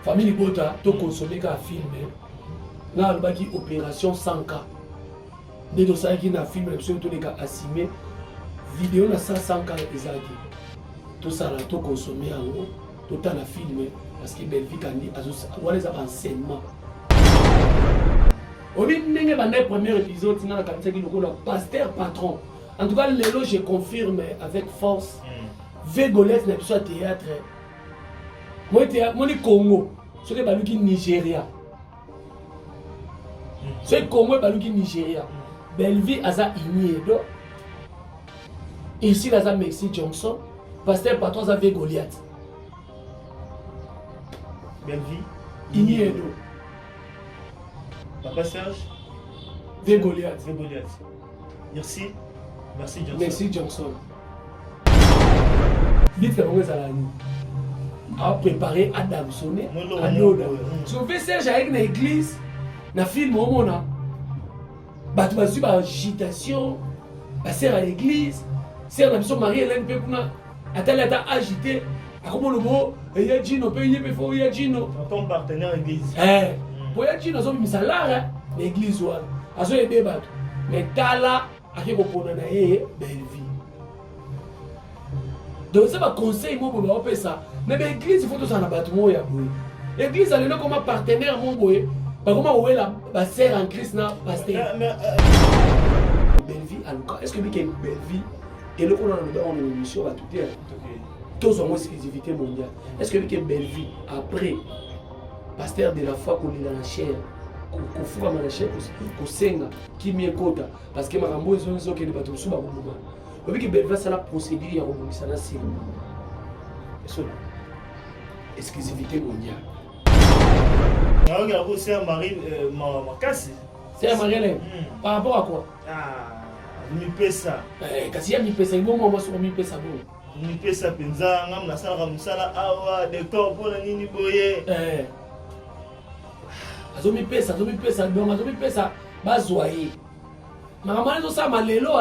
famille Bota to consommer ka film na albaki opération 100K de dossier qui na film l'épisode to les ka assimé vidéo na 100K ezaki tout ça là to consommer en gros tout ta na film parce que belle vie kandi azo wala za enseignement obi ndenge banda premier épisode na kanisa ki lokola pasteur patron en tout cas lelo je confirme avec force Végolette na épisode théâtre moi Congo ce que baluki Nigeria ce Congo baluki Nigeria Belleville aza Iniedo ici aza Merci Johnson pasteur patron aza Végolette Belleville Iniedo Papa Serge Végolette Merci Johnson. Merci Johnson. Vite comment ça l'a dit. A préparé Adam Sonné. So fait Serge avec l'église, na film au mona. Bah tu vas suivre agitation, passer à l'église, c'est la mission Marie Hélène Pekuna. Attends agité. Comment le mot il y a Gino, il y a Gino. Ton partenaire église. Pour y a Gino, so mi salaire l'église wa. Aso y débat. Mais tala ake kopona na ye belle vie. Donc ça va conseil mo boba opesa. Mais l'église il faut tout ça na batumo ya boye. L'église elle est comme un partenaire mon boye. Pas comme on la ba sœur en Christ na pasteur. Belle vie en cas. Est-ce que lui qui est belle vie et le qu'on a dans une émission va tout dire. Tous en exclusivité mondiale. Est-ce que lui qui est belle vie après pasteur de la foi qu'on est dans la chair kofuka manashe kosenga kimie kota parce que makambo ezo ke bato suba bomba obiki belva sala procédure ya robomisa na sima eso exclusivité mondiale alors que vous c'est Marie Makasi c'est Marie par rapport à quoi mi pesa kasi ya mi pesa ngo mo so mi pesa bon mi pesa penza ngam na sala musala awa décor pour nini boye azomi pesa donc azomi pesa bazwaye makamana zo sa malelo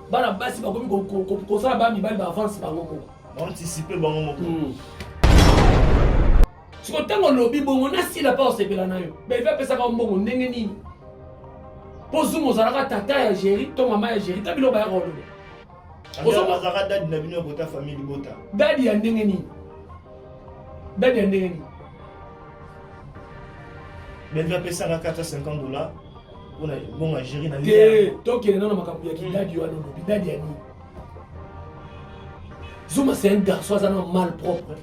bana basi bakomi ko sala ba mibali ba avance bango moko anticiper bango moko siko tango lobi bongo na sila pa osepela na yo be va pesa ka mbongo ndenge nini pozumo zalaka tata ya Géry to mama ya Géry tabilo ba ya rolo ozo bazaka dadi na bino bota famille bota dadi ya ndenge nini mais il va payer ça à $450 on a bon à gérer dans les donc il est dans ma campagne qui dadi yo no dadi ani Zuma c'est un garçon ça mal propre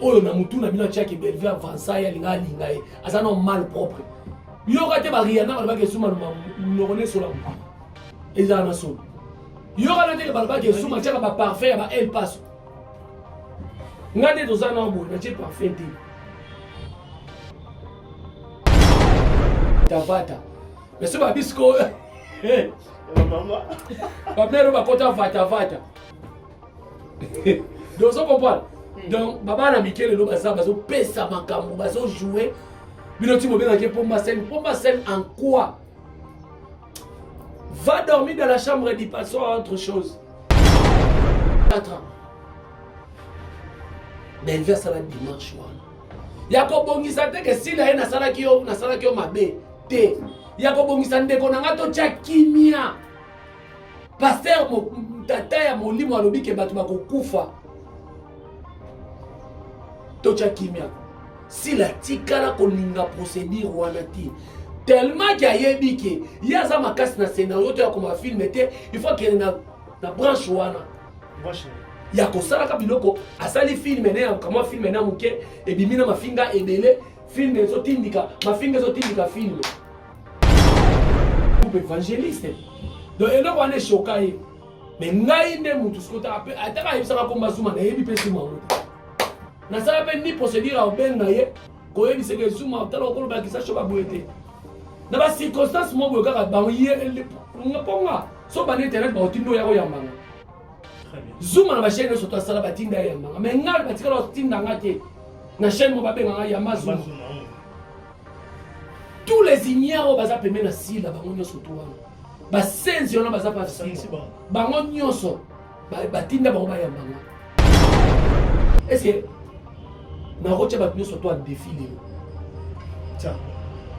oyo na mutu na bino tchaki belve avança ya linga asa no mal propre yo kate ba riana ba ke Zuma no connaît sur la eza na so yo kate ba ke Zuma tchaka ba parfait ba elle passe ngade dozana bo na tcheki parfait Tavata. Mais c'est pas bisco. Papa va kota vata. Donc on comprend. Donc baba na Mikel lo baza bazo pesa makambo bazo jouer. Binoti mo bien pomba scène en quoi? Va dormir dans la chambre et dis pas à autre chose. 4 ans. Mais il va ça la dimanche wana. Yako bongisa te que si la na sala ki yo mabe. Te yako bongisa ndeko na ngato cha kimia pasteur mo tata ya molimo alobi ke batu bakokufa to cha kimia si la tikala kolinga procédure wana ti tellement que ayebi ke yaza makasi na scénario to ya koma film te il faut que na branche wana ya kosala ka biloko asali film ne kama film na muke ebimina mafinga ebele film ezotindika mafinga ezotindika film coupe évangéliste donc eloko wana choka ye mais ngai nde mutu skota ataka yebisaka komba Zuma na yebi pe Zuma na sala pe ni procédure obenga ye ko yebise ke Zuma tala okolo ba kisa choka boete na ba circonstance mo bo kaka ba ye ngaponga so ba internet ba otindo ya ko yambanga Zuma na ba chaîne so to sala ba tinda yambanga mais ngai ba tikala tinda ngate na chaîne mo ba benga ya Zuma tous les ignares baza pemé na sila bango nyoso to wana ba senzi ona baza pa senzi bango nyoso ba tinda bango ba yambanga est-ce que na roche ba nyonso to en défilé Tiens.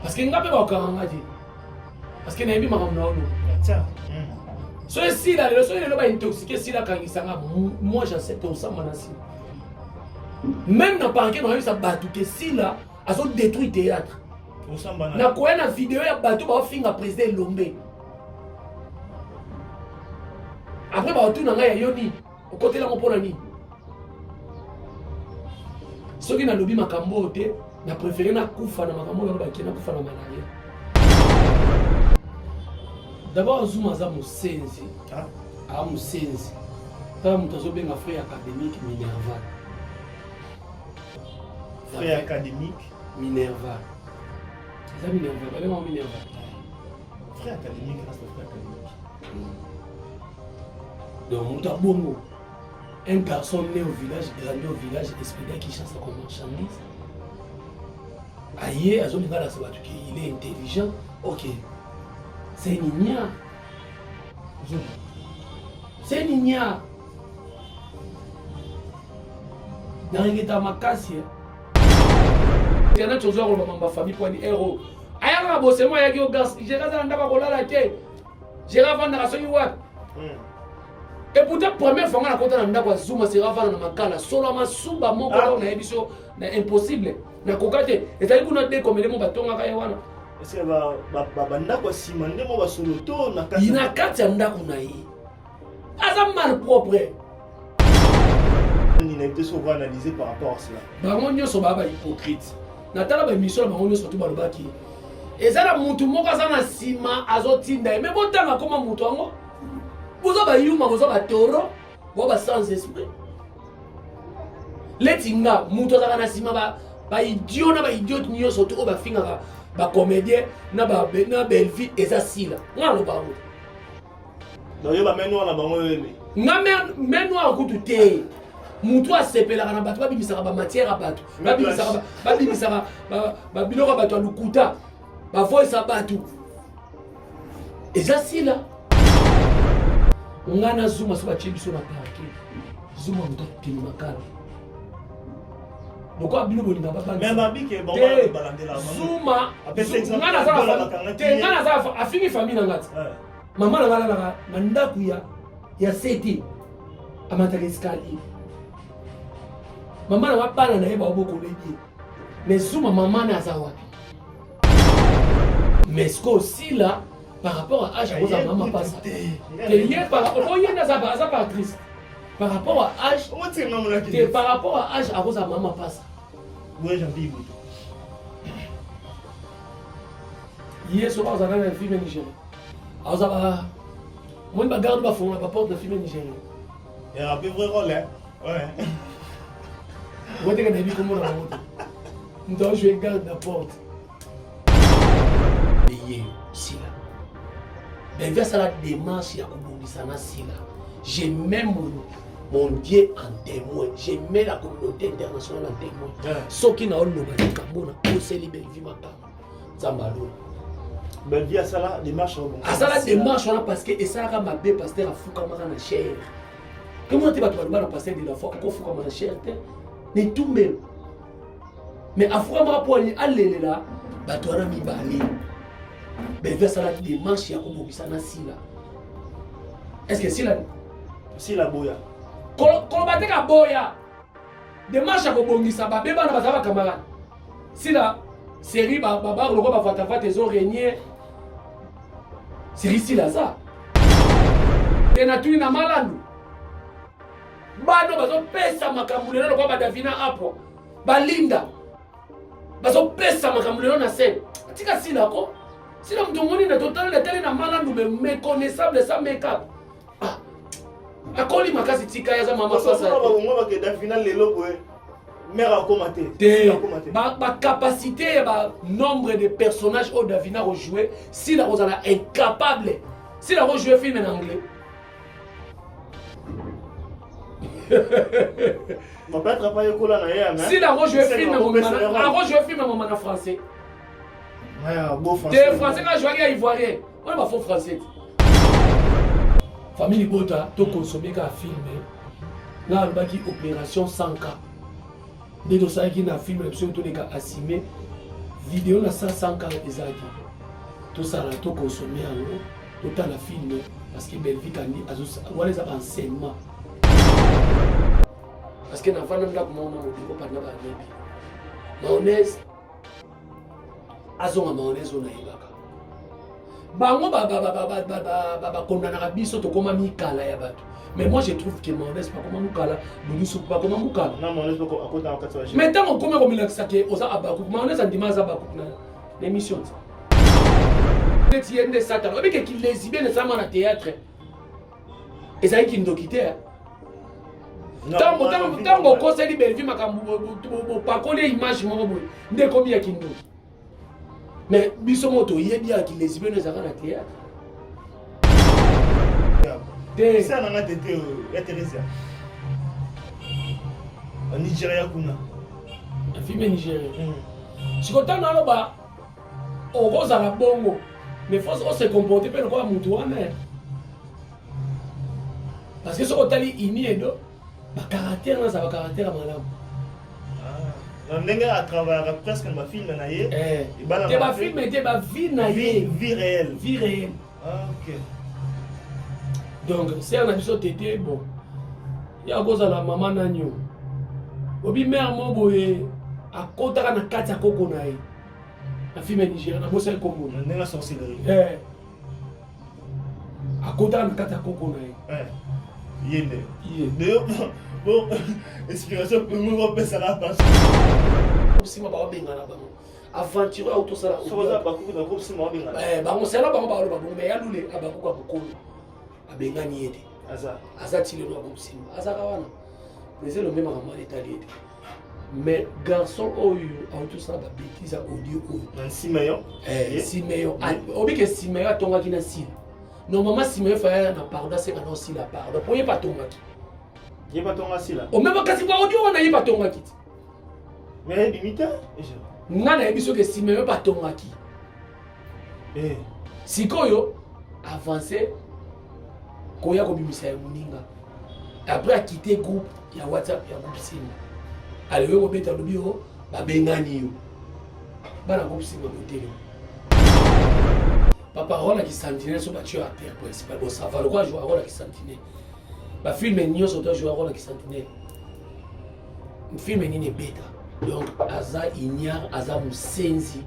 parce que ngape ba okanga te parce que na yebi makambo na ono Tiens. so esila lelo so lelo ba intoxiqué sila kangisanga moi j'accepte osamba na sila même na parquet na yebisa bato ke sila azo détruit théâtre na koya na vidéo ya bato baofinga président Elombe après baotuna ngai ya yo nini okotelango mpo na nini soki nalobi makambo oyo te na préféré nakufa na makambo oyo bake nakufa na malaria d'abord Zuma aza mosenzi aa mosenzi tala moto azobenga frère académique Minerva frère académique Minerva eza Minerva babenga Minerva frère académique reste frère académique donc moto abongo un garçon né au village, grandi au village, expédié qui chasse comme marchandise. Aïe, il est intelligent. Ok. C'est Nina. C'est Nina. Dans les états makasi. Il y a des choses dans ma famille pour dire héros. Aïe, c'est moi qui ai gas. J'ai regardé dans la cola la tête. J'ai regardé dans la soirée. Et pourtant, première fois, on a compté dans le Zuma, c'est Ravana dans ma cala. Solo ma souba, mon colon, on a émission impossible. Na kokate. Et t'as dit qu'on a dit comme les mots bâtons à Kayawana. Est-ce que banda quoi si mandé moi va solo to na kati. Il n'a qu'à t'amener qu'on a eu. Azam mal propre. Il n'a été souvent analysé par rapport à cela. Bah mon Dieu, son baba hypocrite. Natala ba émission, bah mon Dieu surtout balobaki. Et ça la mutu moko azana sima azotinda. Mais bon temps comment mutu ango? Vous avez eu ma toro, vous avez sans esprit. Les tinga, mouto za na sima ba idiot na ba idiot nyo surtout ba finga ba comédien na belle vie ezasila. Ngalo ba ngo. Donc yo ba meno na bango yeme. Na meno akutu te. Mouto a sepela na bato ba bimisa ba matière à bato. Ba bimisa ba biloko bato a lukuta. Ba voice à bato. Ezasila. Ngana Zuma soba chibiso na parquet. Zuma muto tini makala. Pourquoi bilo bolinga papa? Même abike bon balandela Zuma ngana za te ngana za afiki famille ngati. Mama na ngala na ndaku ya seti amata escalier. Mama na wapana na yeba oboko lebi. Mais Zuma mama na za wapi? Mais ce aussi là par rapport à âge, vous avez maman pas ça. Par rapport à âge, par rapport à âge, vous avez maman pas ça. Oui, j'en dis. Hier soir, vous avez un film nigérien. Vous avez moi, je garde ma fond, la porte de film nigérien. Il y a un peu vrai rôle, hein. Ouais. Vous avez vu comment on a monté. Donc, je garde la porte. Payé, si là. Mais vers la démarche, il y a un sila. J'ai même mon Dieu en témoin. J'ai même la communauté internationale en témoin. Ce qui n'a pas de carbone, c'est libéré vivant. Zambalo. Ben via ça la démarche. À ça la démarche, parce que ça a mabé pasteur à Foukamara na chair. Comment tu vas te voir pasteur de la foi qu'on Foukamara na chair? Mais tout même. Mais à Foukamara pour aller là, bah toi mi bali. Ben vers ça la démarche, il y a comme ça na sila. Est-ce que sila? Sila boya. Kolobate ka boya. Démarche à kobongisa ba beba na bazaba camarade. Sila série baba loko ba fata tes régner. Série sila ça. Tena tuni na malandu. Bado bazo pesa makambulelo kwa badavina hapo. Balinda. Bazo pesa makambulelo na scène. Tika sila ko. Sila mtongoni na total de tele na malandu me méconnaissable ça make-up. Ah. Akoli makasi tika ya za mama sasa. Moi ba ke dans finale lelo boye. Mère a commenté. Ba capacité ba nombre de personnages au Davina rejouer si la Rosana incapable. Si la rejouer film en anglais. On peut être pas yokola na ya. Si la rejouer film en français. Ouais, beau français. Des français quand jouer à ivoirien. On va faux français. Famille Bota to consommer ka film. Là baki opération 100K. Dès que ça qui na film l'option tout les cas assumé vidéo na 500 cas ezaki tout ça là tout consommer en gros tout temps la film parce que belle vie kandi azo wala ça enseignement parce que na vana nda ko mona mo pas na ba nebi mayonnaise azonga mayonnaise ona yebaka bango ba kondana biso to koma mikala ya bato. Mais moi je trouve que mayonnaise pas comme mukala, boulisou pas comme mukala. Non, mayonnaise pas comme à côté de. Mais tant qu'on comme comme il ça que osa abakou, mayonnaise en dimanche abakou na l'émission ça. Etienne de Satan, on dit que les lesbiennes ne sont pas dans théâtre. Et ça qui nous quitter. Tant qu'on conseille belle vie makambo pas connaître image mo boy. Ndé komi ya kindo. Mais biso moto yebi ya ki lesbiennes ne sont pas dans théâtre. C'est un an d'été, intéressant. En Nigeria, kuna. Un film nigérien. Si on a là-bas, on rose à la bongo. Mais il faut se comporter comme un moutouane. Parce que ce qu'on a dit, il y a un caractère, ça va caractère à madame. On a travaillé presque ma film. C'est ma film, c'était ma vie. Vie réelle. Vie réelle. Ah, ok. Donc, si on a dit tété, bon, il y a cause à la maman nanyo. Obi mère mon boy, à côté de la carte à coco naï. La fille nigérienne, la bosse comme vous. On a la sorcellerie. À côté de la carte à coco naï. Yéné. Bon, inspiration pour nous, on peut ça là parce si ma parole bengana ba aventure auto sala so za ba ku da ko si ma bengana ba mo sala ba ba ba me ya lule abaku kwa bukolo abengani yete aza tile no abusima aza kawana mais c'est le même à l'état yete mais garçon oyo auto sala ba bêtise audio oyo 6 millions 6 millions obi que 6 millions tonga kina sile normalement 6 millions fa na pardon c'est quand aussi la pardon pour y pas tonga ki y pas tonga sila o même kasi ba audio on a y pas tonga ki mais limite nga na biso que 6 millions pas tonga ki sikoyo avancer koya kobimisa ya muninga après a quitté groupe ya WhatsApp ya groupe sim ale yo beta lobio ba bengani yo bana groupe sim ba télé papa rola qui sentinelle so ba tu à terre principal bon ça va le quoi jouer rola qui sentinelle ba film nyo so to jouer rola qui sentinelle film ni beta donc aza ignare aza musenzi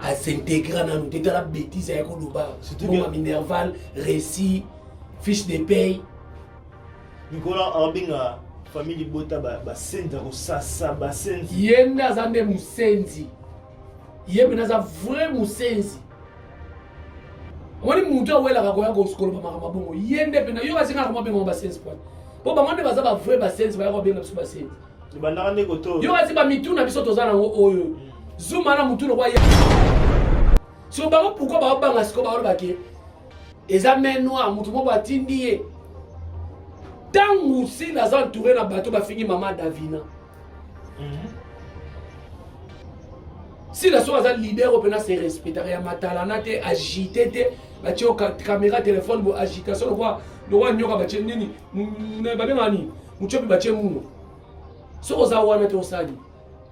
à s'intégrer dans nous la bêtise avec le minerval récit fiche de paye Nicolas Arbinga famille bota ba senda ko sasa ba senzi yenda zande musenzi yebena za vrai musenzi wani muntu awela ka koya ko skolo ba makama yende pena yo kazinga ko mabenga ba senzi point po ba ngande baza ba vrai ba senzi ba ko benga ba senzi libanda ngande ko to yo kazi ba mituna biso tozana oyo zuma na mutu no kwa si on va pourquoi ba banga siko ba ba ke examen noir mutu mo ba tindiye tangu si la entouré na bateau ba fini maman Davina si la soa za leader opena se respecter ya matala na te agité te ba tio caméra téléphone bo agitation quoi le roi nyoka ba tien nini na ba ngani muchopi ba tien muno so za wana te osali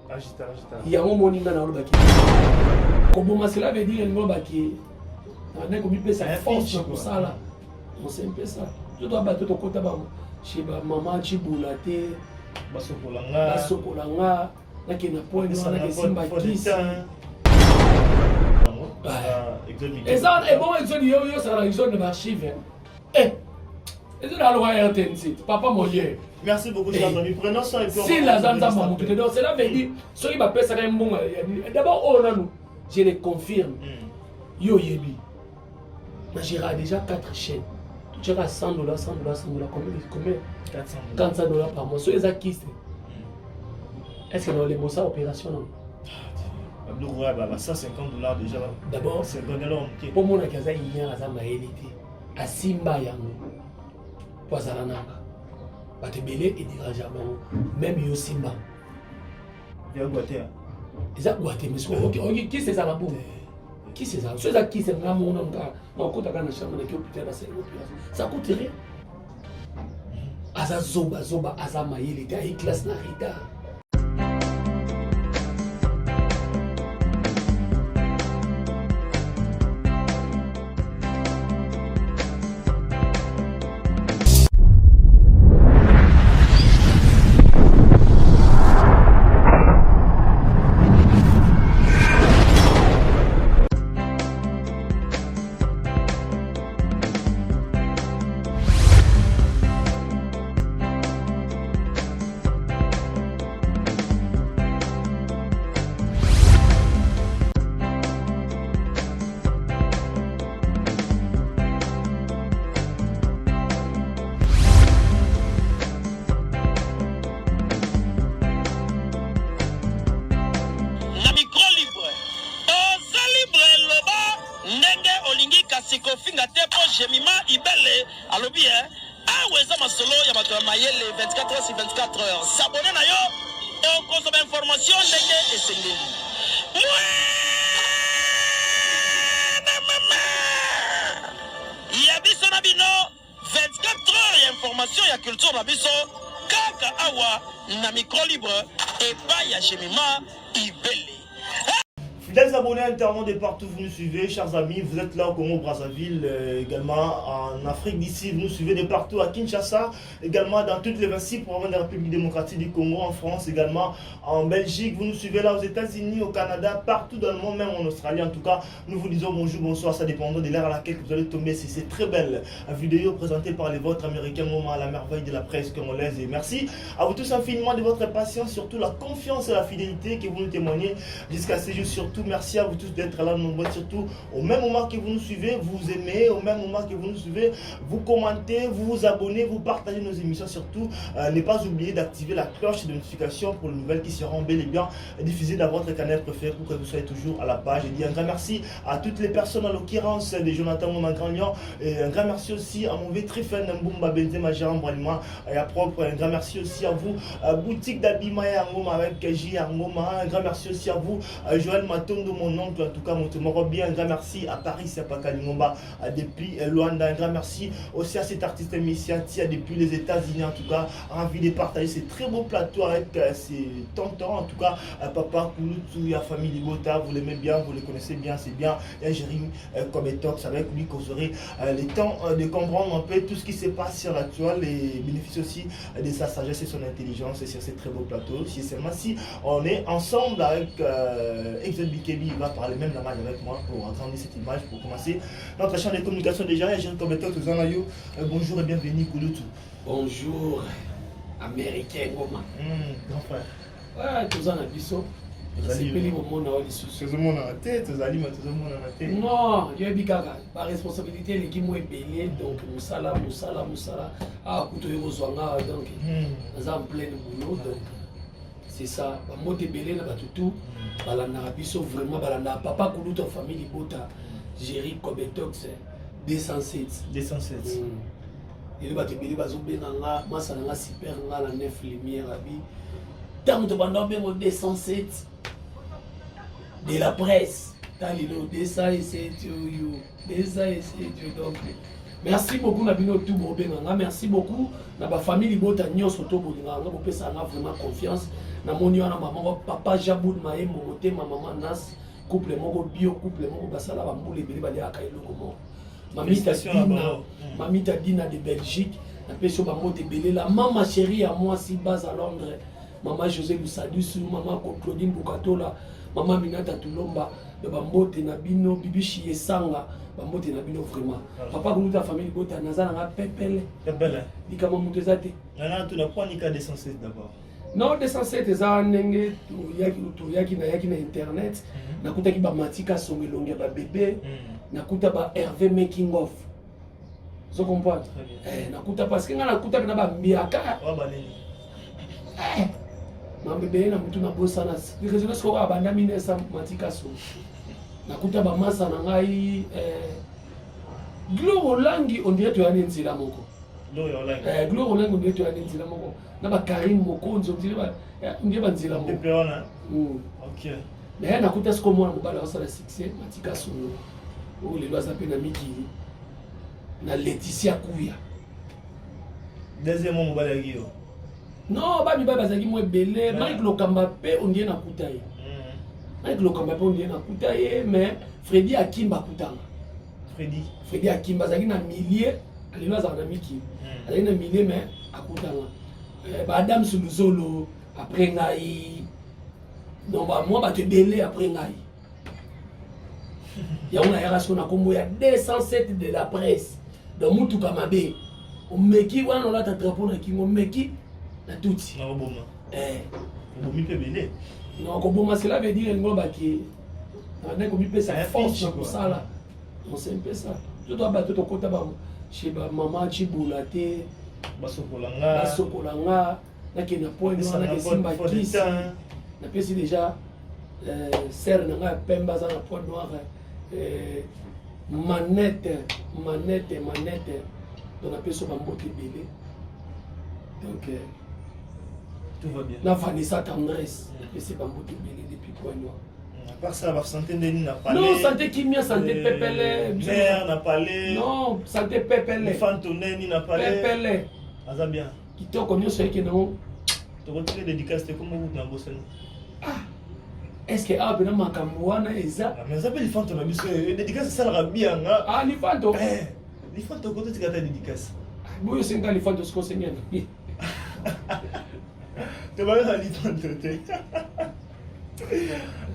agita ya mo moninga na lobaki comme cela veut dire ngo baki on est comme pesa force pour ça là on sait un peu ça je dois battre ton côté ba chez ba maman chibula te basokolanga na ke na point na ke simba kisi ça est bon exode yo ça la exode de archive et là le roi RTNC papa moyen. Merci beaucoup cher ami prenons ça et puis si la zamba mamutu donc cela veut dire ceux qui va pesa quand bon d'abord on a nous je le confirme yo yebi mais j'ai déjà 4 chaînes tu as $100 combien 400 $ par mois sur les acquis est-ce que dans les mots ça opération non $150 déjà d'abord c'est donné là pour mon akaza il y a azama élité à simba yango poisala nanga bate belé et dirager même yo simba ya goater eza goater mais ok qui c'est ça la boue qui c'est ça ceux qui c'est nga mona nga makota kana chambre na ki hôpital ba c'est ça coûte rien aza zoba azama il était à classe na rita Jemima Ibele alobi aweza masolo ya bato ya mayele 24 heures sur 24 heures. S'abonner na yo et consommer information ndenge esengeli. Ya biso na bino 24 heures ya information ya culture na biso kaka awa na micro libre et pas ya Jemima Ibele. Fidèles abonnés internautes de partout, vous nous suivez, chers amis, vous êtes là au Congo Brazzaville, également en Afrique d'ici, vous nous suivez de partout à Kinshasa, également dans toutes les 26 provinces de la République démocratique du Congo, en France, également en Belgique, vous nous suivez là aux États-Unis, au Canada, partout dans le monde, même en Australie. En tout cas, nous vous disons bonjour, bonsoir, ça dépend de l'heure à laquelle vous allez tomber. C'est cette très belle vidéo présentée par les vôtres américains, moment à la merveille de la presse congolaise. Et merci à vous tous infiniment de votre patience, surtout la confiance et la fidélité que vous nous témoignez jusqu'à ce jour. Surtout, merci à vous tous d'être là nombreux, surtout au même moment que vous nous suivez, vous aimez, au même moment que vous nous suivez, vous commentez, vous vous abonnez, vous partagez nos émissions. Surtout, ne pas oublier d'activer la cloche de notification pour les nouvelles qui seront bel et bien diffusées dans votre canal préféré pour que vous soyez toujours à la page. Et un grand merci à toutes les personnes, en l'occurrence de Jonathan Moma Grand Lyon, et un grand merci aussi à mon Vétrifen Mbumba Benzema Jérôme Bralima et à propre. Un grand merci aussi à vous, boutique d'Abimaya Ngoma avec J Ngoma. Un grand merci aussi à vous, Joël Matondo, mon oncle, en tout cas, mon bien. Un grand merci à Paris, à Pakalingomba, depuis Luanda. Un grand merci aussi à cet artiste musicien depuis les États-Unis. En tout cas, envie de partager ces très beaux plateaux avec ses tontons. En tout cas, Papa Kouloutou, la famille Libota, vous l'aimez bien, vous le connaissez bien, c'est bien. Et Jérémy Kometox, avec lui, que vous aurez le temps de comprendre un peu tout ce qui se passe sur l'actuel et bénéficier aussi de sa sagesse et son intelligence sur ces très beaux plateaux. Si seulement si on est ensemble avec Exode Bikebi, il va parler même la main avec moi pour agrandir cette image. Pour commencer notre chaîne de communication déjà, Jérémy Kometox, bonjour et bienvenue Kouloutou. Bonjour, américain Goma. Grand frère. Ouais, tous en abisso. C'est plus le moment où les sous. Tout le monde a la tête, tout le monde a la tête. Non, il y a des cas. Par responsabilité, l'équipe est belée, donc Moussala. Ah, couteau et Roswanga, donc, nous en plein boulot, donc, c'est ça. Moi, t'es belé, là, tout. Balanda abisso, vraiment, Balanda. Papa Kouloutou, famille Libota, Jéry Kobetox, 207. 207. Il va te belé, Bazoubenanga, Massananga, Super, la 9 lumière, Abi. Tant de bandes, 207. De la presse, donc merci beaucoup Nabino tout merci beaucoup na ba famille Libota nyonso to bolinga nga bopesa nga vraiment confiance na moni wana maman papa Jaboud Maé momote maman Nas couple moko bio couple moko basala ba mbule bele bali akailoko mo mamita Dina de Belgique na peso ba mote bele la maman chérie à moi si base à Londres maman José Lusadus maman Claudine Bukatola maman Minata Tulomba, de Bambote Nabino, Bibichi et Sanga, Bambote Nabino vraiment. Papa Gounou ta famille Bota Nazana Pepele. Pepele. Nika Mamutezate. Non, tu n'as pas ni qu'à 207 d'abord. Non, 207 eza nenge yaki na internet. Nakuta ki ba matika songelonge ba bébé. Nakuta ba Hervé making of. Vous comprenez? Nakuta parce que nakuta na ba miaka. Oh baneni. Mambebe na mutu na bosana réseau ko abanda minesa matika so nakuta ba masa na ngai Gloro Langi on dirait to yani nzila moko Gloro Langi Gloro Langi on dirait to yani nzila moko na ba Karim Mokonzo on dirait ba nzila moko pepeona OK mais nakuta sko mwana mobala osala succès matika so o le loza pe na mikili na Laetitia Kuya deuxième mobala yo. Non, ba mi ba bazaki mo belé, Mike Lokamba pe on dit na kutaye. Mike Lokamba pe on dit na kutaye, mais Freddy Akimba kutanga. Freddy Akimba zaki na millier, alino za na miki. Alino na millier mais akutanga. Ba Adam Suluzolo après ngai. Non ba moi ba te belé après ngai. Ya on a yarasco na kombo ya 207 de la presse. Dans mutu kamabe. On meki wana on la ta drapeau na kingo meki. Tout. Non, bon. Bon, belé. Non, comme cela veut dire que on a comme ça force pour ça là. On sait un peu ça. Je dois battre ton côté chez maman Chiboulate, Basokolanga, na qui na point na que simba kisi. Na pesi déjà serre na Pemba za na point noir manette. On appelle ça Bambote Bébé. Donc, tout va bien. La Vanessa Tendresse, c'est Bambote Bébé depuis Poignois. À part ça, la santé Denis n'a pas non, santé Kimia, santé Pépélé. Mère n'a pas l'air. Non, santé Pépélé. Fantonné n'a pas l'air. Pépélé. Ah, bien. Qui t'a connu ce qui non. Tu retires dédicace, c'est comme vous dans Bossène. Ah, est-ce que ah ben ma Kamouana et ça? Mais ça peut les fantômes, mais dédicace ça le bien. Ah, les fantômes. Les fantômes, quand tu as ta dédicace. Moi, c'est un les fantômes ce qu'on sait bien. Tu vas aller à l'Ifanto.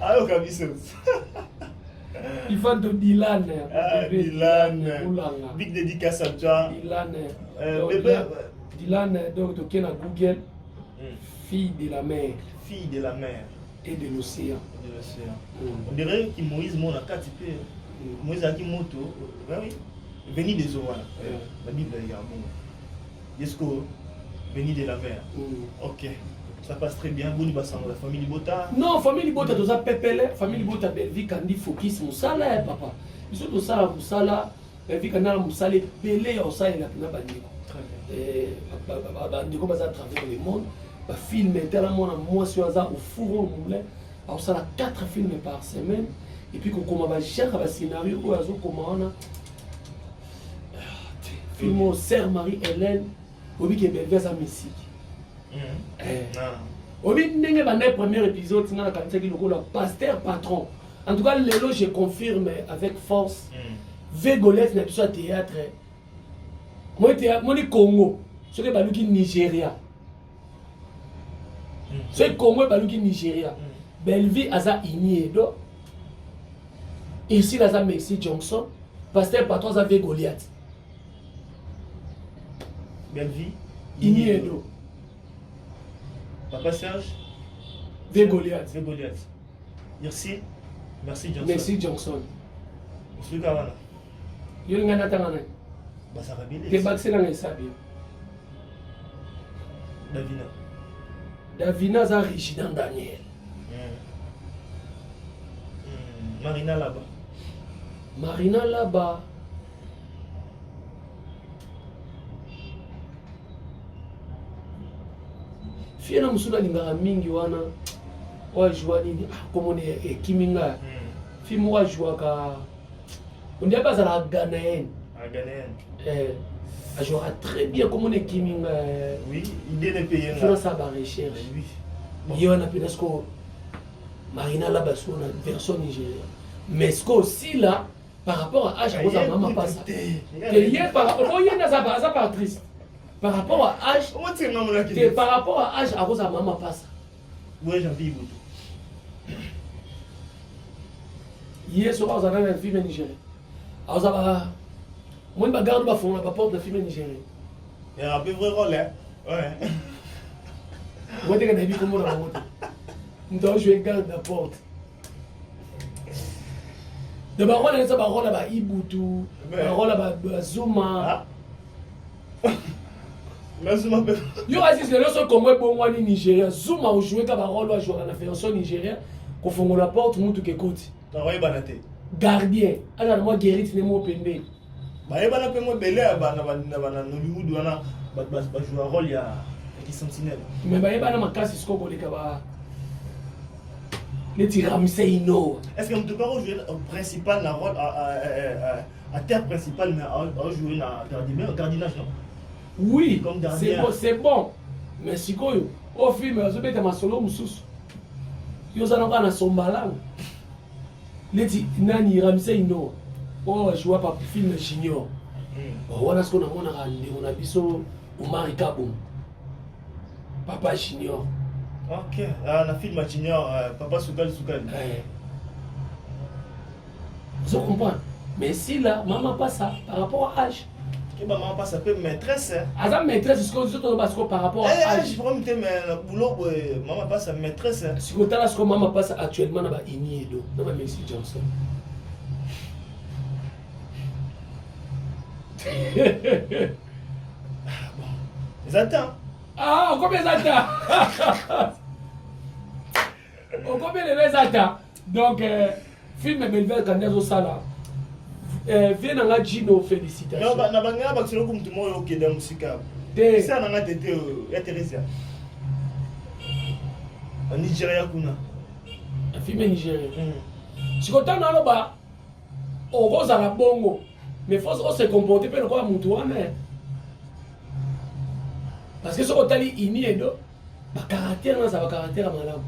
Ah, au Kabissos. Il faut de Dylan. Ah, Dylan. Big dédicace à toi. Dylan. Bébé. Dylan, donc, tu es à Google. Fille de la mer. Fille de la mer. Et de l'océan. On dirait que Moïse m'a quatre peu. Moïse a dit moto. Oui. Veni des eaux. La Bible est bon. Yesco. Veni de la mer. Ok. Ça passe très bien. Vous, la famille Bota. Non, famille Bota, tu as Pépélé. Famille Bota, Belvi, Kandi, Focus, Moussala, papa. Ils sont tous ça, Moussala. Belvi, Kana, Moussala, Pelé, Osa, et la Pina Bandiko. Bandiko, Baza, à travers le monde. Film tellement moi sur hasard au four au moulin. Alors ça a 4 films par semaine. Et puis qu'on commence à gérer un scénario où on commence film au Sœur Marie-Hélène. Au bout qui est belle sa musique. Au bout de premier épisode, c'est le pasteur patron. En tout cas, Lélo, je confirme avec force. Végolette n'est pas théâtre. Moi, je Congo. Je suis Nigeria. C'est Congo et Nigeria. Belvi Aza Iniedo. Ici, Aza Mexique Johnson. Pasteur Patron Aza Goliath. Belvi Iniedo. Papa Serge Goliath. Merci. Merci Johnson. Merci Johnson. Monsieur Kawana. Yo ngana tangana. Ça va bien. Te baxela ngesabi. Davina Aza Rigidan Daniel. Marina là-bas. Marina là-bas. Fille na musula lingara mingi wana. Wa joua nini? Comme on est kiminga. Fille moi joua ka. On dit pas ça la Ghanéenne. Elle jouera très bien comme on est kiminga. Oui, idée de payer. Faire ça par recherche. Oui. Il y a une Marina là-bas sur la version nigérienne. Mais ce aussi là, par rapport à H, à maman pas ça. Par rapport à H, par rapport à H, à maman pas ça. Oui, j'en vis beaucoup. Hier soir, vous avez un film nigérien. Vous avez moi, je garde ma fond, la porte de film nigérien. Il y a un peu vrai rôle, hein? Ouais. Moi, je vais comment on a monté. Donc, je garde la porte. De ma rôle, ça va rôle là-bas, Ibutu, ma rôle là-bas, Zuma. Mais Zuma, yo, Aziz, les gens comme moi, bon, ni Nigeria. Zuma, on joue comme un rôle, on joue à la fédération nigérienne, qu'on fait la porte, tout le monde qui écoute. Tu as envoyé Banaté. Gardien. Alors, moi, guéri, tu n'es pas pembé. Bah, il y a un belé à Nollywood, on a joué un rôle, il y a qui sentinelle. Mais il y a un cas, c'est ce qu'on dit que les Tiramseino. Est-ce que tu peux jouer principal, la rôle à terre principale, mais à jouer au gardinage, non? Oui, c'est bon. Mais si quoi, au film, je vais te solo moussous. Yo ça n'a pas na sombalang. Les Tiramseino. Oh, je vois pas film junior. Voilà ce qu'on a rendu. On a biso Omar Kaboum. Papa junior. Ok, on a film junior, Papa Soukal. Je comprends. Mais si là, maman pas ça par rapport à âge. Que maman pas ça peut maîtresse. Azam maîtresse, ce qu'on dit par rapport à âge. Je prends le boulot, maman pas ça maîtresse. Si vous avez ce que maman passe actuellement dans Iniedo, dans Messi Johnson. Bon, les attends. Ah, combien les attends? Combien les attends? Donc, film Belvel Candidat au Sala. viens dans la Gino, félicitations. Na banga bakiselo comme tout le monde qui est dans la musique. Ça n'a pas été intéressant. En Nigeria kuna. Un film nigérien. Si quand on a là-bas, on rose à la bongo, mais il faut se comporter comme un mouton. Parce que ce qu'on a dit, il y a un caractère, ça va caractère à madame.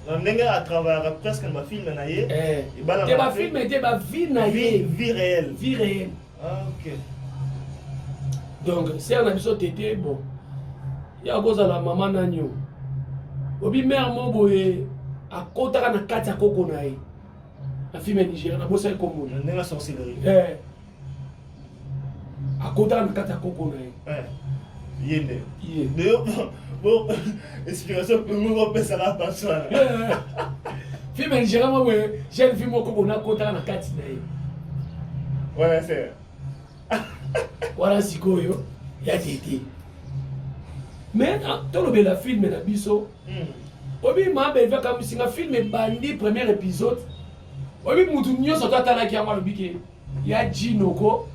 On a travaillé presque dans ma film. C'est ma film, c'est ma vie réelle. Vie réelle. Ah, ok. Donc, si on a besoin de bon, il y a cause à la maman Nanyo. Obi mère mon boy, à côté de la carte à coco naï. La film est nigérienne, on a bossé comme moi. On a la sorcellerie. À côté de la carte à coco naï. Yende. Bon, explication pour nous, on peut s'en passer. Film nigérien, moi, j'ai un film au coco na côté de la carte naï. Voilà, c'est. Voilà, si il y a été. Mais dans le film, il y a biso. Obi ma belle comme si un film bandi premier épisode. Obi mutu nyo so tata la ki amalo bike. Il y a Ginoko,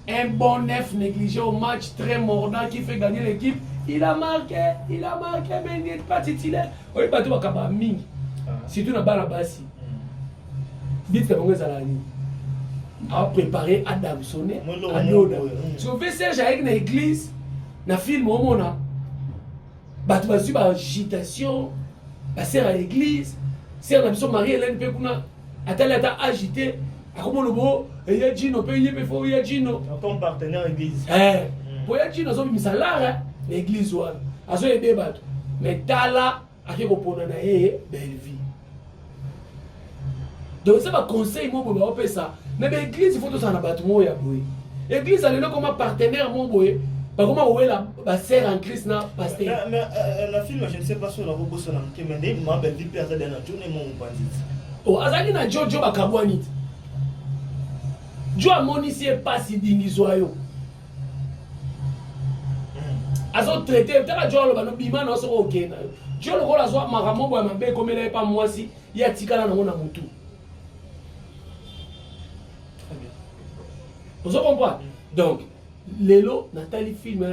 un bon neuf négligé au match très mordant qui fait gagner l'équipe. Il a marqué, mais il n'est pas titulaire. Obi batu bakaba mingi. Si tu n'as pas la base, dites que vous allez a préparé Adam Sonné à Yoda. Si vous faites Serge avec l'église, na film au monde, bah tu vas suivre agitation, bah c'est à l'église, c'est à la Marie-Hélène Pekuna, à tel état agité, à comment le beau, il y a Gino, il y a Gino. Comme partenaire église. Pour y a Gino, ils ont mis ça là, l'église, à ce débat. Mais Tala, à qui on peut belle vie. Donc c'est un conseil, moi, pour faire ça. Mais l'église, il faut tout ça en battre. L'église, elle est comme un partenaire, mon boy. Par comment on la sœur en Christ, pasteur. Mais la film, je ne sais pas si on a beaucoup de temps, mais ma belle vie perdue dans la journée, mon bandit. Oh, Azali na Jojo Bakabwanit. Jo amoni si pas si dingizoyo. Azo traité, tala Jo lo bano bima na so okay na. Jo lo kola zo makambo ya mabe komela pa mwasi, ya tikala na mona mutu. Vous comprenez? Donc, Lelo, Nathalie film,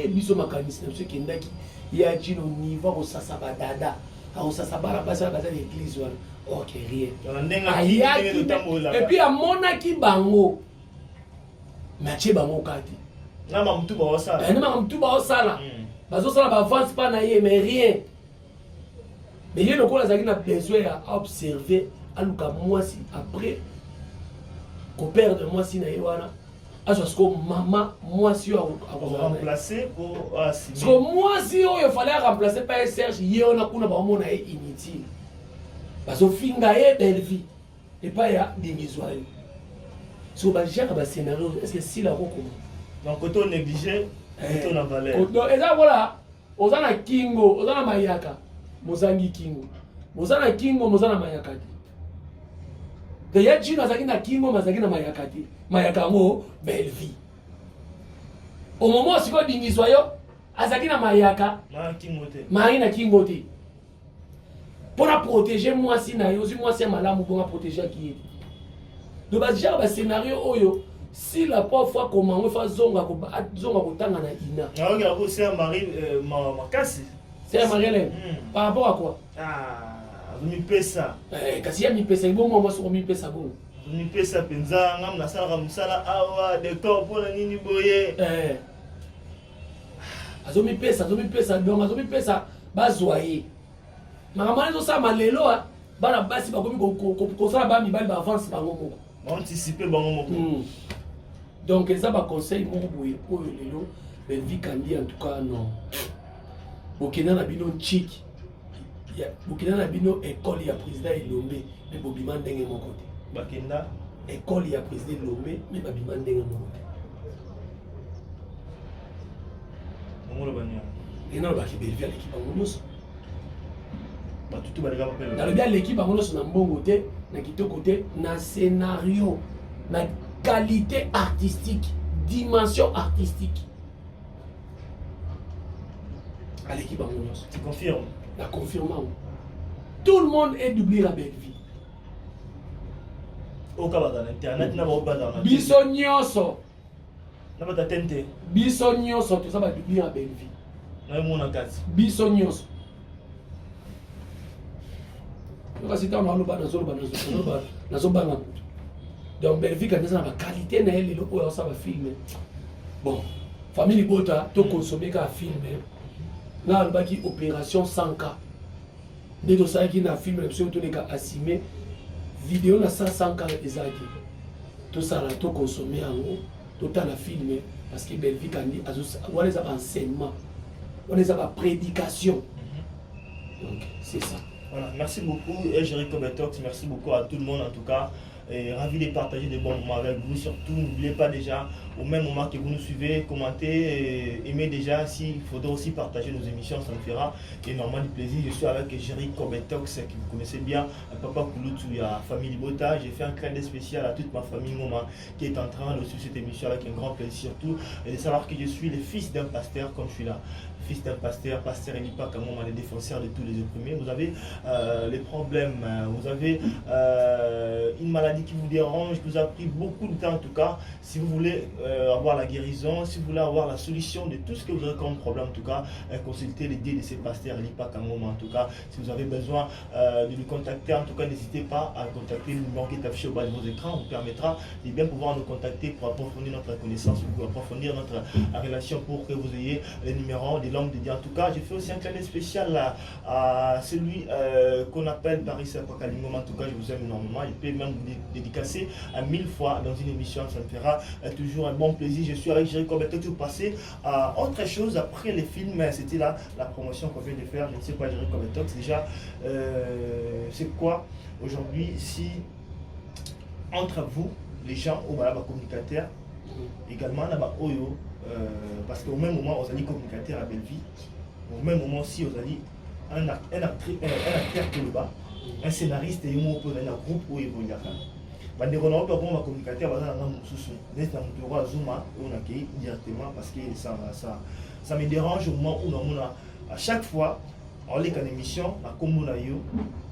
biso makanisi, ceux qui ndaki, il y a dit au niveau au sasaba dada, au sasaba passer à l'église, ok, rien. Et puis à monaki bango, Mathieu bango kati. Na mamtu ba osala. Na mamtu ba osala. Bazo sala ba avance pas na ye, mais rien. Mais il y a encore a besoin à observer, à luka mwasi après. Qu'on perde moi si naïwana à ce que maman moi si remplacer pour assumer. Parce que moi si il fallait remplacer par Serge hier on a kuna ba mona inutile parce que finga est belle vie et pas ya dimisoire so ba gère ba scénario est-ce que si la roko donc quand on négligé quand on a valeur donc et ça voilà ozana kingo ozana mayaka mozangi kingo mozana kingo mozana mayaka. D'ailleurs, Gino azaki na kingo mazaki na mayakati. Mayakango belle vie. Au moment où si ko dingisoyo, azaki na mayaka. Mari na kingo te. Pour la protéger moi si na yo, si moi c'est malamu pour protéger qui. Donc ba déjà ba scénario oyo, si la pauvre fois comment on fait zonga ko tanga na ina. Ah regarde, c'est Marie Makasi. C'est Marie-Hélène. Par rapport à quoi? Mi pesa. Kasi ya mi pesa bon moi sur mi pesa bon. Mi pesa penza ngam na sala musala awa décor pour nini boye. Azo mi pesa donc azo mi pesa bazoyer. Maman zo sa malelo bana basi ba komi ko sala ba mi bali ba avance bango moko. Ba anticiper bango moko. Donc ça ba conseil mon boye pour lelo mais vie kandi en tout cas non. Bokena na bino chic. Bokena na bino école ya président Elombe mais bobima ndenge moko te. Bakenda école ya président Elombe mais babima ndenge moko te. Ngolo banya. Ena ba ki belvia l'équipe bangonos. Ba tutu ba rega papel. Dans le bien l'équipe bangonos na mbongo te, na kitoko te, na scénario, na qualité artistique, dimension artistique. À l'équipe bangonos. Tu confirmes? La confirmation. Tout le monde est doublé la belle vie. Au cas dans internet na ba dans biso nyonso na ba tente biso nyonso to ça ba bien belle vie na mona kati biso nyonso kasi ta na loba na zo banga donc belle vie quand ça na qualité na elle le ko ça va filmer bon famille bota to consommer ka filmer na loba ki opération 100K de to ça qui na filmer sur to ka assumer vidéo na 100K ezaki tout ça là to consommer yango tout temps la filmer parce que belle vie kandi azo wala za enseignement on les a pas prédication donc c'est ça. Voilà, merci beaucoup Jericho Betox, merci beaucoup à tout le monde en tout cas. Et ravi de partager des bons moments avec vous. Surtout, n'oubliez pas déjà, au même moment que vous nous suivez, commentez, aimez déjà. S'il faudra aussi partager nos émissions, ça me fera énormément de plaisir. Je suis avec Jericho Betox, que vous connaissez bien, Papa Kouloutou, il y a Famille Bota. J'ai fait un clin d'œil spécial à toute ma famille Moma qui est en train de suivre cette émission avec un grand plaisir. Surtout, et de savoir que je suis le fils d'un pasteur comme je suis là. Fils d'un pasteur, pasteur Elipa Kamoma, le défenseur de tous les opprimés. Vous avez les problèmes, vous avez une maladie qui vous dérange, qui vous a pris beaucoup de temps en tout cas. Si vous voulez avoir la guérison, si vous voulez avoir la solution de tout ce que vous avez comme problème en tout cas, consultez les dés de ces pasteurs Elipa Kamoma en tout cas. Si vous avez besoin de nous contacter, en tout cas n'hésitez pas à contacter le numéro qui est affiché au bas de vos écrans. Vous permettra de bien pouvoir nous contacter pour approfondir notre connaissance, pour approfondir notre relation, pour que vous ayez les numéros des l'homme de Dieu. En tout cas, j'ai fait aussi un clin d'œil spécial à celui qu'on appelle Paris Saint-Pacalimum. En tout cas, je vous aime énormément. Je peux même vous dédicacer à 1000 fois dans une émission. Ça me fera toujours un bon plaisir. Je suis avec Jericho Betox. Vous passez à autre chose après les films. C'était là la promotion qu'on vient de faire. Je ne sais pas, Jericho Betox. Déjà, c'est quoi aujourd'hui si entre vous, les gens, ou les communicateurs, également là-bas, Oyo, parce qu'au même moment, on a dit communicateur à Belleville, au même moment aussi, on a dit un acteur qui est là-bas, un scénariste et un groupe où il y a un communicateur, directement parce que ça me dérange au moment où à chaque fois, on lit une émission,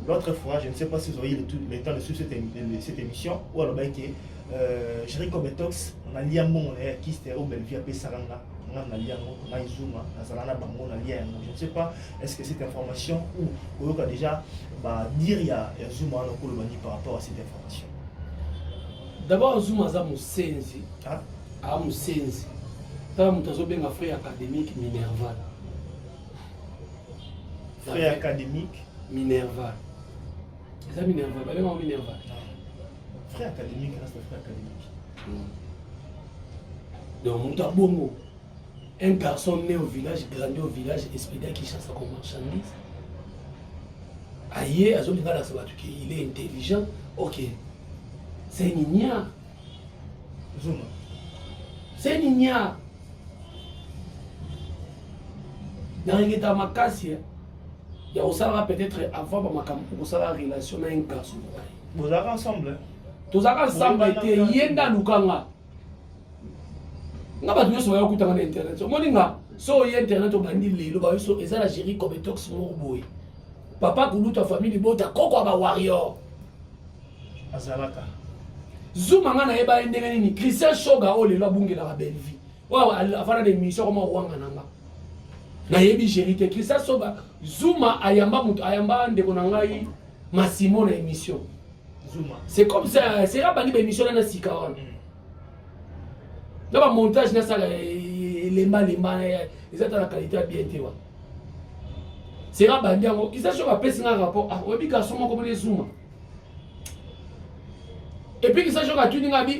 l'autre fois, je ne sais pas si vous avez le temps de suivre cette émission, ou alors Jericho Betox, on a lié un bon qui était au Belleville à Pessaranga, on a lié un bon, on a Izuma, on a lié un bon. Je ne sais pas, est-ce que cette information, ou on a déjà dire il y a Zuma par rapport à cette information. D'abord, Zuma a mon sensi, a mon sensi. Tu as bien frère académique Minerval. Frère académique Minerval. C'est ça Minerval, pas bien Minerval. Frère académique, reste frère académique. Donc, Moutabongo, un garçon né au village, grandi au village, expédié qui chasse comme marchandise. Aïe, il est intelligent, ok. C'est Nina. Zuma. C'est Nina. Dans l'état makasi, il y a aussi peut-être avant ma relation avec un garçon. Vous avez ensemble? Tous ensemble, il y a un lukanga. Nga batu nyonso bayokutanga na internet omoninga so oye internet obandi lelo bayoso eza la Jericho Betox moko boye papa kuluta famille bota koko aba warrior azalaka Zuma nga na yeba ndenge nini Christian Shoga o lelo abungela ka Belleville wa afana de émission comme wanga nanga na yebi Jericho Christian Shoga Zuma ayamba mutu ayamba ndeko na ngai Massimo na émission Zuma c'est comme ça c'est la bandi ba émission na sika wana. Dans le montage, les mains, ils ont la qualité bien. C'est un bandier, ils ont fait un rapport. Ah, oui, garçon, comme les Zuma. Et puis, ils ont fait un rapport.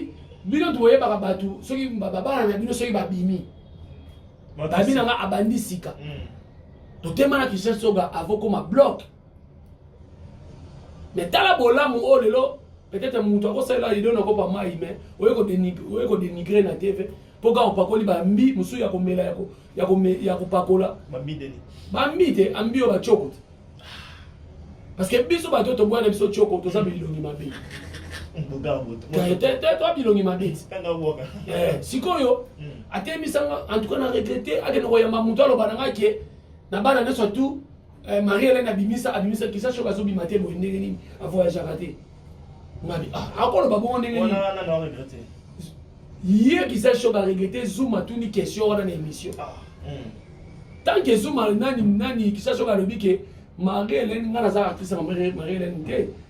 Bino tuwe ba batu soki baba na bino soki babimi babi na abandi sika to tema na Christian Soga avoko ma bloc mais tala bolamu o lelo peut-être mutu akosala ideo na ko pa mai mais oye ko dénigrer na TV pour ka opakoli ba mbi musu ya komela ya ko pakola bambi deni bambi te ambi o ba choko parce que biso ba to bwana biso choko to sa bilongi mabe toi bilongi mabe sikoyo atemisanga en tout cas na regretter akena ko yamba mutu alo bana ngake na bana ne surtout Marie-Hélène abimisa qui sa choka so bimate bo ndenge nini a voyage raté ngabi akolo babongo ndenge on a regretté. Hier qui s'est chaud à regretter Zoom a tout ni question dans l'émission. Tant que Zoom a nani qui s'est chaud à le dire que Marie-Hélène n'a pas actrice Marie-Hélène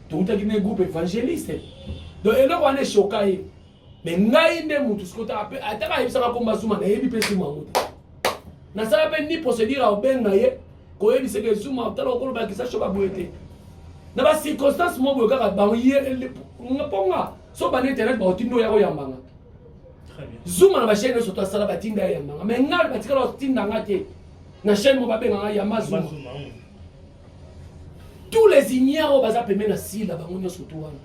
tout à un groupe évangéliste. Donc elle a un choqué. Mais ngai ne mutu skota ape ataka yebisa ka komba Zoom na yebi pesi mamuta. Na sala pe ni procédure au ben na ye ko yebi se que Zoom a talo ko ba qui s'est chaud à boiter. Na ba circonstance mo bo ka ba hier ngaponga so ba internet ba otindo ya ko yambanga. Zoom na ba chaîne so to sala ba tinda yambanga mais ngal ba tikala tinda ngate na chaîne mo ba benga yamba Zoom. Tous les ignorants baza pemé na sila bango nyoso to wana.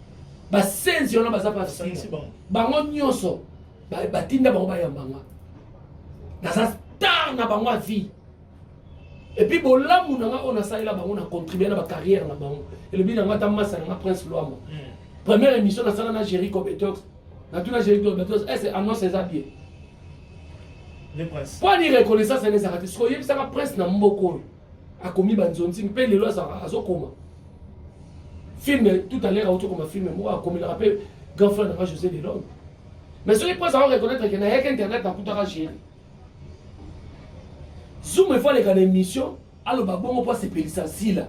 Ba sensi ona baza pa sensi bango nyoso ba tinda bango ba yambanga. Na sa star na bango vie. Et puis bolamu na nga ona saila bango na contribuer na ba carrière na bango. Et le bi na ngata massa na Prince Luambo. Première émission na sala na Jericho Betox. Na tout na Jericho Betox, c'est annonce les habits. Les princes. Pour dire reconnaissance les artistes, ce que ça Prince na mboko a commis banzonzi, pe les lois azokoma. Film tout à l'heure auto comme film moi comme il rappelle grand frère de José Delhomme. Mais ce qui peut savoir reconnaître que na yek internet na tout à gérer. Zoom il faut les gars émission, alors ba bon pas se pelisa sila.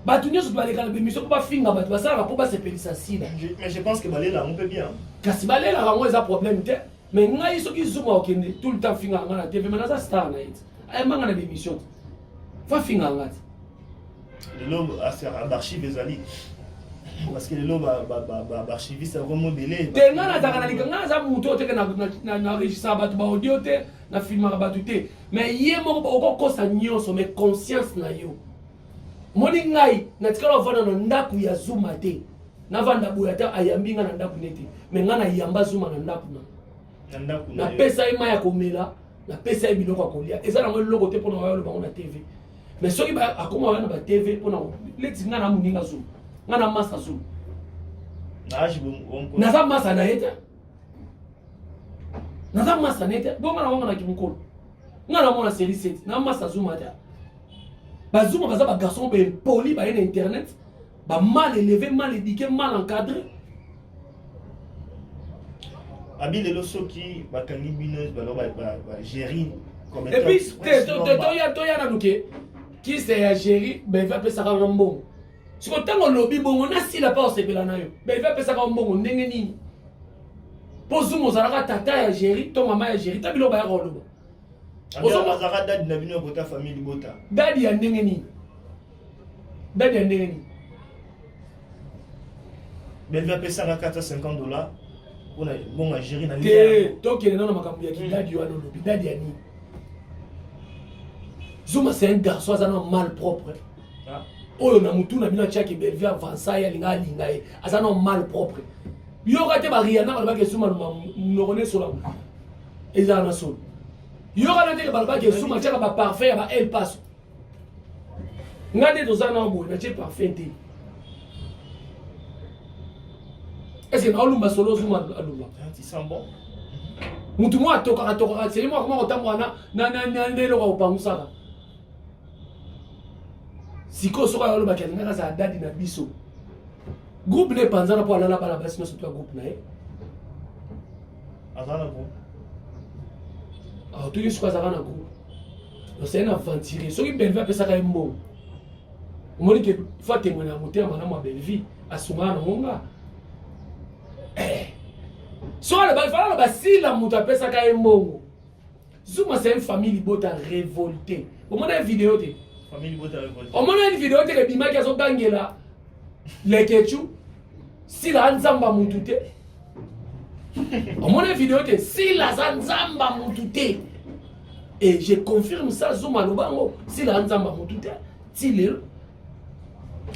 Ba tout nyos ba les gars émission ko ba finga ba ba ça pour ba se pelisa sila. Mais je pense que balé là on peut bien. Kasi balé là vraiment ça problème té. Mais ngai so ki Zoom okende tout le temps finga ngana TV mais na ça star na it. Ay manga na émission. Fa finga ngati. Le lobe archive ezali parce que le lobe archiviste c'est vraiment belé te ngana takana likanga za muto te na registre ba ba audio te na film ba te mais yé mo ko kosa nyonso mais conscience na yo moni ngai na tikala vana na ndaku ya Zuma te na vanda boya ta ayambinga na ndaku nete mais ngana yamba Zuma na ndaku na pesa ima ya komela na pesa biloko ya kolia eza na loko te pona yo bango na TV. Mais ceux qui a commencé à TV pour nous, les gens qui ont un zoom, ils ont un masse zoom. Ils ont un masse à naïta. Ils ont un masse à naïta. Bon, on a un kimikol. Ils ont une série 7. Ils ont un masse à zoom à ta. Bah zoom, bah ça, bah garçon, bah poli, bah internet, bah mal élevé, mal éduqué, mal encadré. Abi les losos qui, bah quand ils binent, bah gérer. Et puis, toya na nuke. Qui c'est gérer, ben il va passer à un bon. Si on t'a un lobby bon, on a si la passe et la naïo. Ben il va passer à un bon, on n'est ni. Pose mon zara tata à gérer, ton maman à gérer, t'as bilo ba rolo. Pose mon zara dad na bino bota famille bota. Dadi a n'engeni. Dadi a n'engeni. Ben il va passer à $450. On a bon à gérer na. Toi qui est dans ma campagne qui dadi a no lobby, dadi a ni. Zuma c'est un garçon qui a un mal propre. Oh, na mutu na bina tchaki belvi avança ya linga linga e. Asa un mal propre. Yo kate ba Rihanna ba ke Zuma no connaît sur la. Eza na sol. Yo kate ba ke Zuma tchaka ba parfait ba El Paso. Ngade dozana mbo na tche parfait te. Est-ce que na olumba solo Zuma alumba? Tu sens bon? Mutu mo atoka c'est moi comment otamwana na ndelo ko pangusa. Siko soka yolo bakenga na za dadi na biso. Groupe ne panzana po alala bala basi no soto groupe na e. Azana groupe. Ah tu yisuka za na groupe. No c'est un aventure. Soki Belvi pesa ka mbo. Omoni ke fa témoigner na motema na ma Belvi asuma na monga. So le ba fala ba si la muta pesa ka mbo. Zuma c'est une famille bota révoltée. Au moins une vidéo te. Famille bota révoltée. Au moins une vidéo te ke bima ki azo bangela. Le kechu si la nzamba mutute. Au moins une vidéo te si la nzamba mutute. Et je confirme ça Zuma lobango si la nzamba mutute. Si le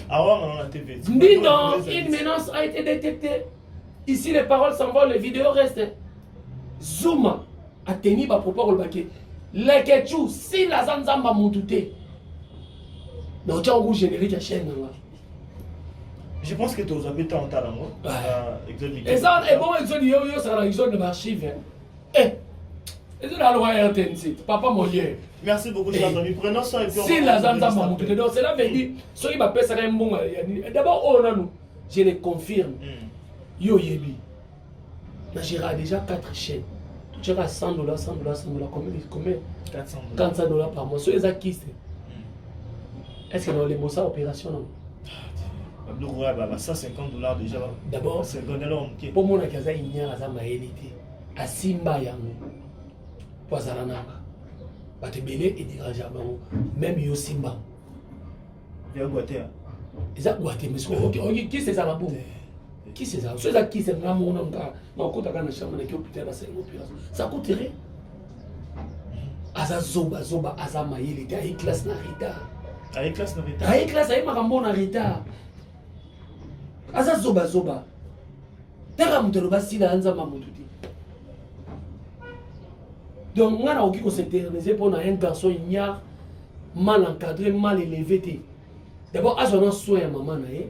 Ah ouais, on a la TV. Non, une menace a été détectée. Ici, les paroles s'envolent, les vidéos restent. Zuma a tenu ma propos au baquet. Les Ketchou, si la Zanzamba moutouté. Donc, tu as un goût générique à chaîne. Je pense que tu as habitants en talent. Et ça, et bon, Exode, il y a Exode de l'archive. Eh, Exode a le RTNC, papa mon dieu. Merci beaucoup, chers amis. Prenons ça et puis on va. Si la Zanzamba moutouté, donc c'est là, veut dire, ceux qui m'appellent ça un bon. D'abord, on a nous. je le confirme. Yo yebi. Na gérera déjà 4 chaînes. Tu as 100 $, 100 $, 100 $, combien 400 $ par mois. So les acquis. Est-ce que dans les mots opération non? Ça 50 $ déjà. D'abord, pour moi, il y a un maélité. À Simba Yango. Poisarananga. Batebele et dirageable. Même yo Simba. Il y a Guaté. Ils ont Guaté, mais qui c'est ça la boue? Qui c'est ça? C'est ça qui c'est un mon nom. Non, quand on a une chambre, on a putain de ça coûterait. Aza zoba zoba aza maélité. Aïe classe na retard. Aïe classe na retard. Aïe classe aïe makambo na retard. Aza zoba zoba. Tera mutelo basila anza mamututi. Donc on a aussi s'intéresser pour un garçon ignare, mal encadré, mal élevé. D'abord azona soin maman na ye.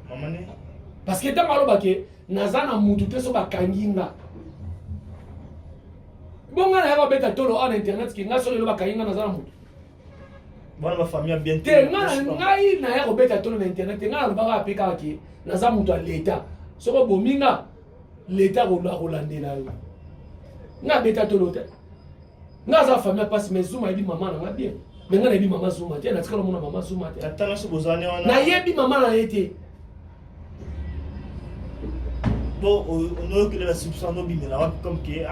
Maman ne. Parce que tant malo bake nazana mututi so bakanginga. Bon on a beta tolo en internet qui ngaso le bakanginga nazana mutu. Voilà ma famille a bien te ngai na ya robeta tolo na internet ngai na ba apeka ki naza mutu a l'état soko bominga l'état rolandela yo nga beta tolo te nga za famille passe mais Zuma ebi maman na bien mais nga na ebi maman Zuma te na tikala mona maman Zuma te atana so bozane wana na yebi maman na été bon on que la substance no bimela comme que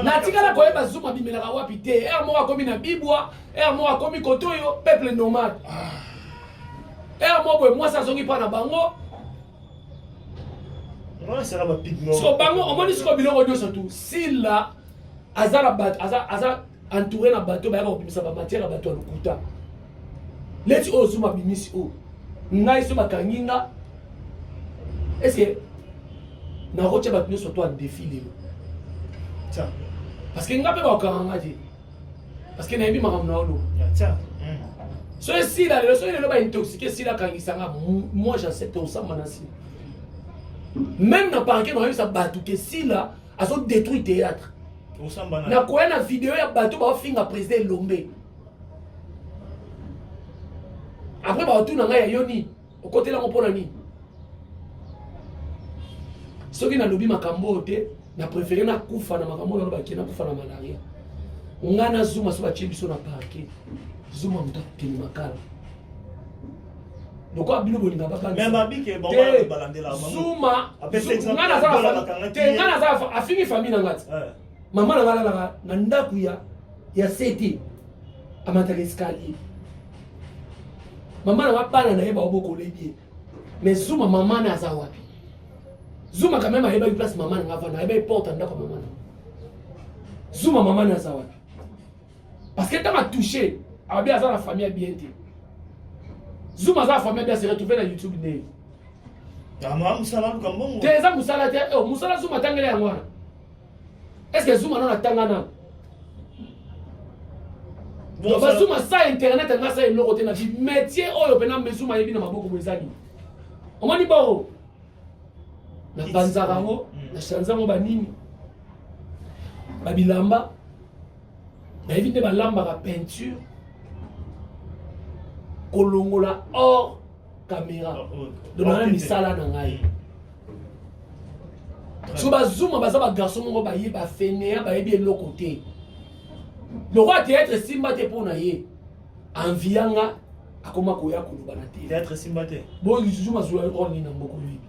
na tikala ko eba Zuma bimela wapi te mo akomi na bibwa mo akomi kotoyo peuple nomade mo boy moi ça zongi pa na bango non c'est là ba pigment so bango on moni siko biloko nyo surtout sila azara bat aza entouré na bateau ba ko bimisa ba matière bateau à lokuta leti o Zuma bimisi o ngai so bakanginga est-ce que na roche ba pino surtout en défilé tiens parce que ngape ba okanga di parce que na yebi makam na olo tiens so si la leçon il est intoxiqué si la kangisanga moi j'accepte on ça manasi même na parquet na ça batu que si là a so détruit théâtre on s'en banana na ko na vidéo ya batu ba finga président Lombe après ba tout na nga ya yoni au côté là on pona ni ce qui na lobi makambo te na préféré na kufa na makambo na ba kina kufa na malaria ngana Zuma so ba chibiso na parquet Zuma muta kini makala donc abino bolinga baba même abike bon balandela Zuma ngana za te ngana za afini famille na ngati mama na ngala na ndaku ya seti amata escalier mama na wapana na yeba oboko lebi mais Zuma mama na za wapi Zuma quand même ayeba place mama na ngava na yeba porte ndako mama na Zuma mama na za wapi parce que tant a touché a bien la famille bien été Zuma za famille bien se retrouver dans YouTube né ama musala lukambo te za musala te musala Zuma tangele ya ngwana est-ce que Zuma non atanga na bon ba Zuma sa internet na sa eloko te na vie métier oyo pena Zuma yebi na maboko bwezani omoni boro na banzara ngo na chanza ngo banini babilamba na éviter balamba la peinture kolongola hors caméra de la misala na ngai so ba Zuma baza ba garçon ngo ba ye ba fainéant ba yebi eloko te le roi théâtre simba te pona ye envianga akoma koya kuluba na te théâtre simba te bon Zuma joue rôle ni na mboko lui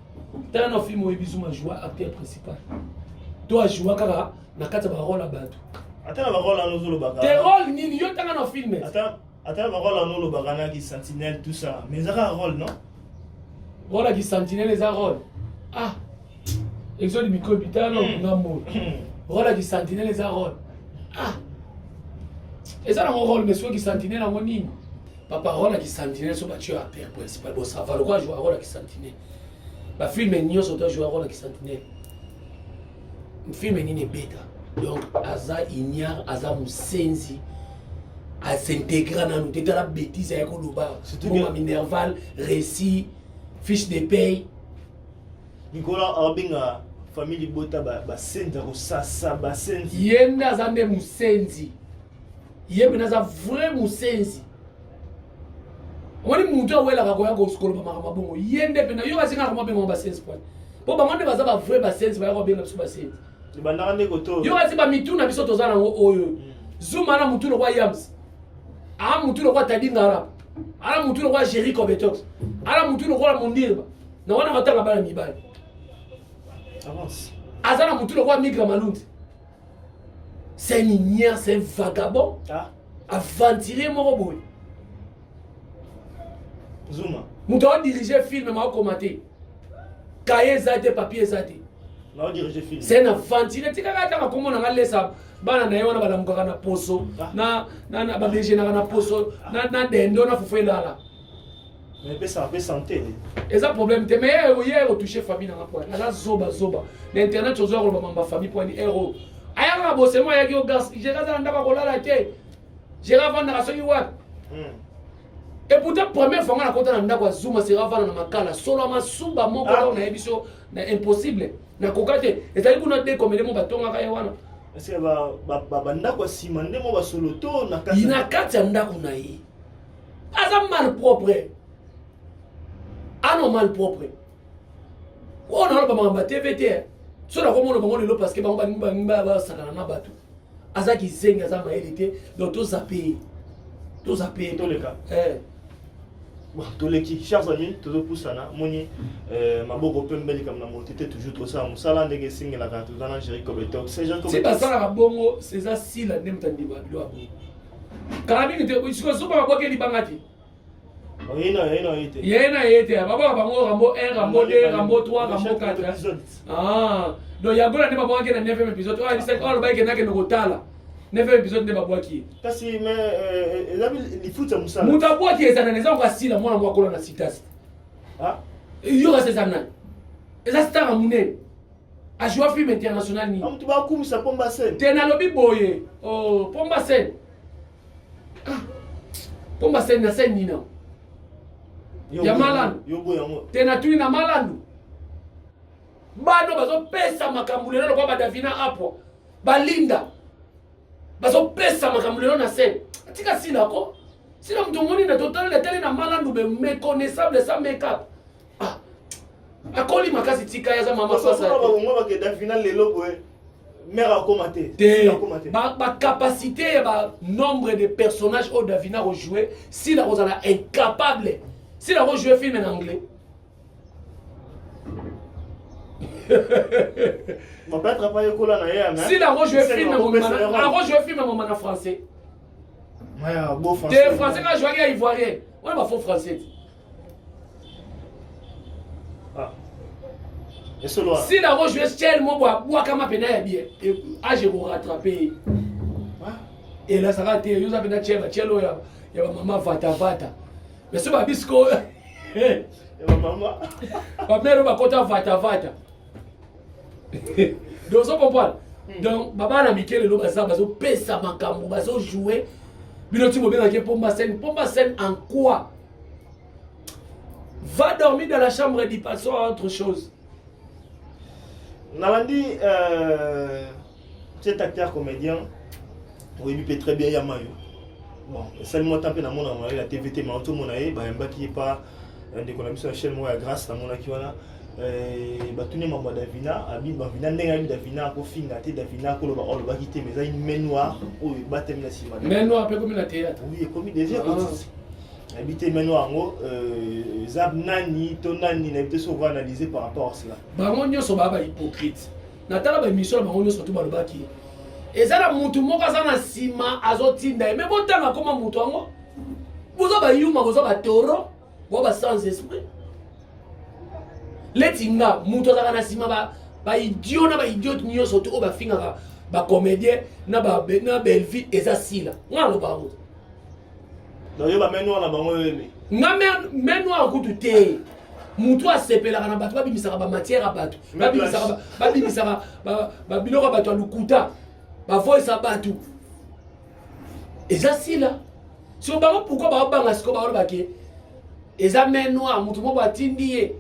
tant na film oyebi Zuma joue acteur principal to a jouer kaka na kati ba rôle bato attends ba rôle no zolo baka te rôle nini yo tanga na film attends ba rôle no lo baka qui sentinelle tout ça mais ça un rôle non rôle qui sentinelle les rôle ah exode micro bitalo ngambo rôle qui sentinelle les rôle ah et ça un rôle mais soit qui sentinelle en nini papa rôle qui sentinelle so ba tu acteur principal bon ça va le quoi jouer rôle qui sentinelle ba film nio so to jouer rôle qui sentinelle film nini beta donc aza ignare aza musenzi à s'intégrer dans nous t'es la bêtise avec Koloba surtout comme Minerval récit fiche de paye Nicolas Arbinga famille bota ba senta ko sasa ba senzi yenda aza nde musenzi yembe naza vrai musenzi Omoni mutu awela ko ya ko skolo ba makama bongo. Yende pe na yo asinga ko mabengo ba 16 points. Po ba monde baza ba vrai ba 16 ba ko benga biso ba 16. Le bandara ndeko to. Yo asi ba mituna biso tozana oyo. Zuma na mutu lo kwa Yams. Ah mutu lo kwa Tadingara. Ala mutu lo kwa Jericho Betox. Ala mutu lo kwa Mondirba. Na wana batanga bana mibali. Avance. Azana mutu lo kwa Migra Malundi. C'est une ignaire, c'est un vagabond. Ah. Aventuré mon boy. Zuma. Mutu a dirigé film ma commenté. Cahier zate papier zate. Na dirigé film. C'est un aventuré. Tika kata ko mona ngale sa bana na yona bala mukaka na poso. Na ba beje na poso. Na dendo na fufela la. Mais ça peut santé. Et ça problème te mais hier au toucher famille na point. Ala zoba. L'internet ozo ko ba famille point héros. Aya na bosse moi ya ki gas. Je ga ndaka ko la te. Je ga vendre na soki wa. Et pourtant première fois on a compté na ndako Zuma sera vendre na makala. Solo ma suba moko na ebiso na impossible. Na kokate. Et ça kuna de comme les mo batonga ka wana. Est-ce que ba ndako sima ndemo ba solo to na kati. Ina kati ndako na yi. Aza mal propre. Anormal propre. On a pas mamba TVT. So na komo no bango lelo parce que bango ba sakana na batu. Aza ki zenga za maelité donc to zapé. To zapé to le cas. Bon, tous les qui chers amis, tout le poussana, moni, maboko pembeli comme la montée toujours trop ça, musala ndege singe la carte dans la Jericho Betox. C'est pas ça la bongo, c'est ça si la nem tandi ba lo abo. Karabini te ko so ba boke li bangati. Yena yete baba bango rambo 1 rambo 2 rambo 3 rambo 4. Ah, donc ya gola ne ba boke na 9e épisode. Ah, c'est quoi le bail que na ke no kotala. 9e épisode ne ba boke. Kasi mais il faut ça musala. Muta boke ezana neza kwa sila mwana mwa kola na sitasi. Ah, yo ka sezana. Eza star munene. A joué film international ni. Am tu ba kumisa Pomba Sen. Tena lobi boye. Oh, Pomba Sen. Ah. Pomba Sen na sen ni na. Ya malandu. Yo boya mo. Tena tui na malandu. Bado bazo pesa makambulelo kwa Davina hapo. Balinda. Bazo pesa makambulelo na sen. Atika sila ko. Sila mtu ngoni na total la tele na malandu be méconnaissable sans make-up. Ah. Akoli makasi tika ya za mama sasa. Ba ke Davina lelo boye. Mère a commenté. Ba capacité ba nombre de personnages au Davina rejouer si la Rosana incapable. Si la rejouer film en anglais. On peut être pas école na ya. Si la rejouer film en français. Ouais, beau français. Des français quand jouer à ivoirien. On va faux français. Ah. Et solo. Si la rejouer Chel mo bois kama pena ya bien. Ah je vous rattraper. Et là ça va te yo ça pena Chelo ya maman vata. Mais ce babisco et ma maman ma mère va kota vata. Donc ça comprend. Donc baba na Mikel lo baza bazo pesa makambo bazo jouer. Biloti mo bien Pomba Sen en quoi? Va dormir dans la chambre dit passons à autre chose. Nalandi cet acteur comédien oui il peut très bien Yamayo. Bon, seulement tapé dans mon la TVT mais tout mon aïe bah qui est pas un des connexions chaîne moi grâce à mon qui voilà bah tout le monde Davina habite Davina n'engagne Davina pour finir Davina pour le bas le bas quitter mais ça une main noire ou battem la cima main noire peu comme la théâtre oui comme déjà habiter main noire ngo zab nani to nani na peut se analyser par rapport à cela bango nyoso baba hypocrite natala ba émission bango nyoso tout ba le bas qui ezala mutu moko aza na sima azotinda mais botanga koma mutu ango bozo ba yuma bozo ba toro bo ba sans esprit letinga mutu aza na sima ba idiot na ba idiot nyoso to ba finga ba comédien na belle vie eza sila ngalo ba ngo donc yo ba meno na bango yebe nga meno akutu te mutu asepelaka na bato babimisaka ba matière a bato babimisaka ba biloko bato alukuta ba voice abatu eza sila so bango pourquoi ba banga siko ba bake eza meno a mutu mo batindi ye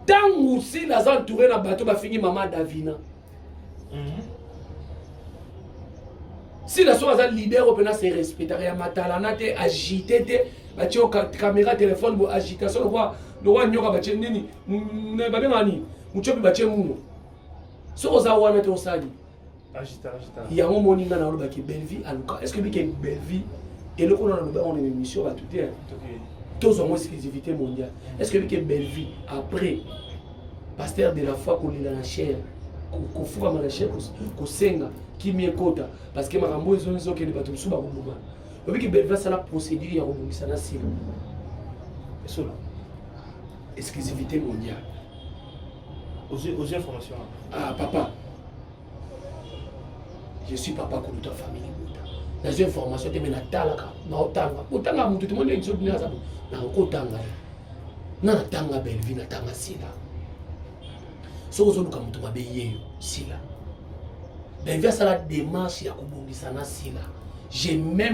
tangu sila za entouré na bato ba fingi mama Davina sila so aza leader opena se respecter ya matala na te agité te batie caméra téléphone bo agitation le roi nyoka batie nini babenga ni muchopi batie muno so oza wana te osali agita yango moninga na oloba ki belle vie aluka est-ce que bike belle vie et le qu'on a une émission à tout dire tous ont exclusivité mondiale est-ce que bike belle vie après pasteur de la foi qu'on est dans la chair qu'on fout comme la chair qu'on senga qui m'y écoute parce que ma rambo ils ont que les bateaux sous bas bouma bike belle vie ça la procédure ya robongisa na sila et cela exclusivité mondiale aux informations ah papa je suis papa pour ta famille dans une information te mena talaka na otanga otanga mutu te monde nso bina sabu na okotanga na tanga belle vie na tanga sila so ozoluka mutu mabe yeyo sila belle vie ça la démarche ya kobongisa na sila je mets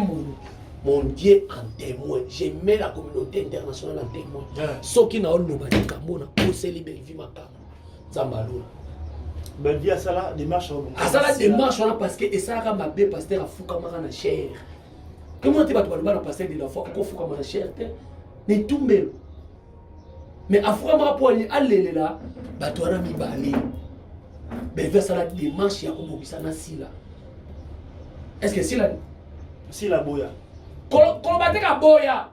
mon Dieu en témoin, je mets la communauté internationale en témoin. Ce qui n'a pas de Cambona, c'est belle vie makama. Zambalula. Belle vie à ça la démarche. À ça la démarche parce que et ça a mabé pasteur a fou comme na chair. Comment tu vas te voir pasteur de la foi ko fou comme na chair te? Ne tumbelo. Mais à fou comme pour aller là, ba to na mi bali. Belle vie ça la démarche ya ko bobisa na sila. Est-ce que sila sila boya? Kolobate ka boya.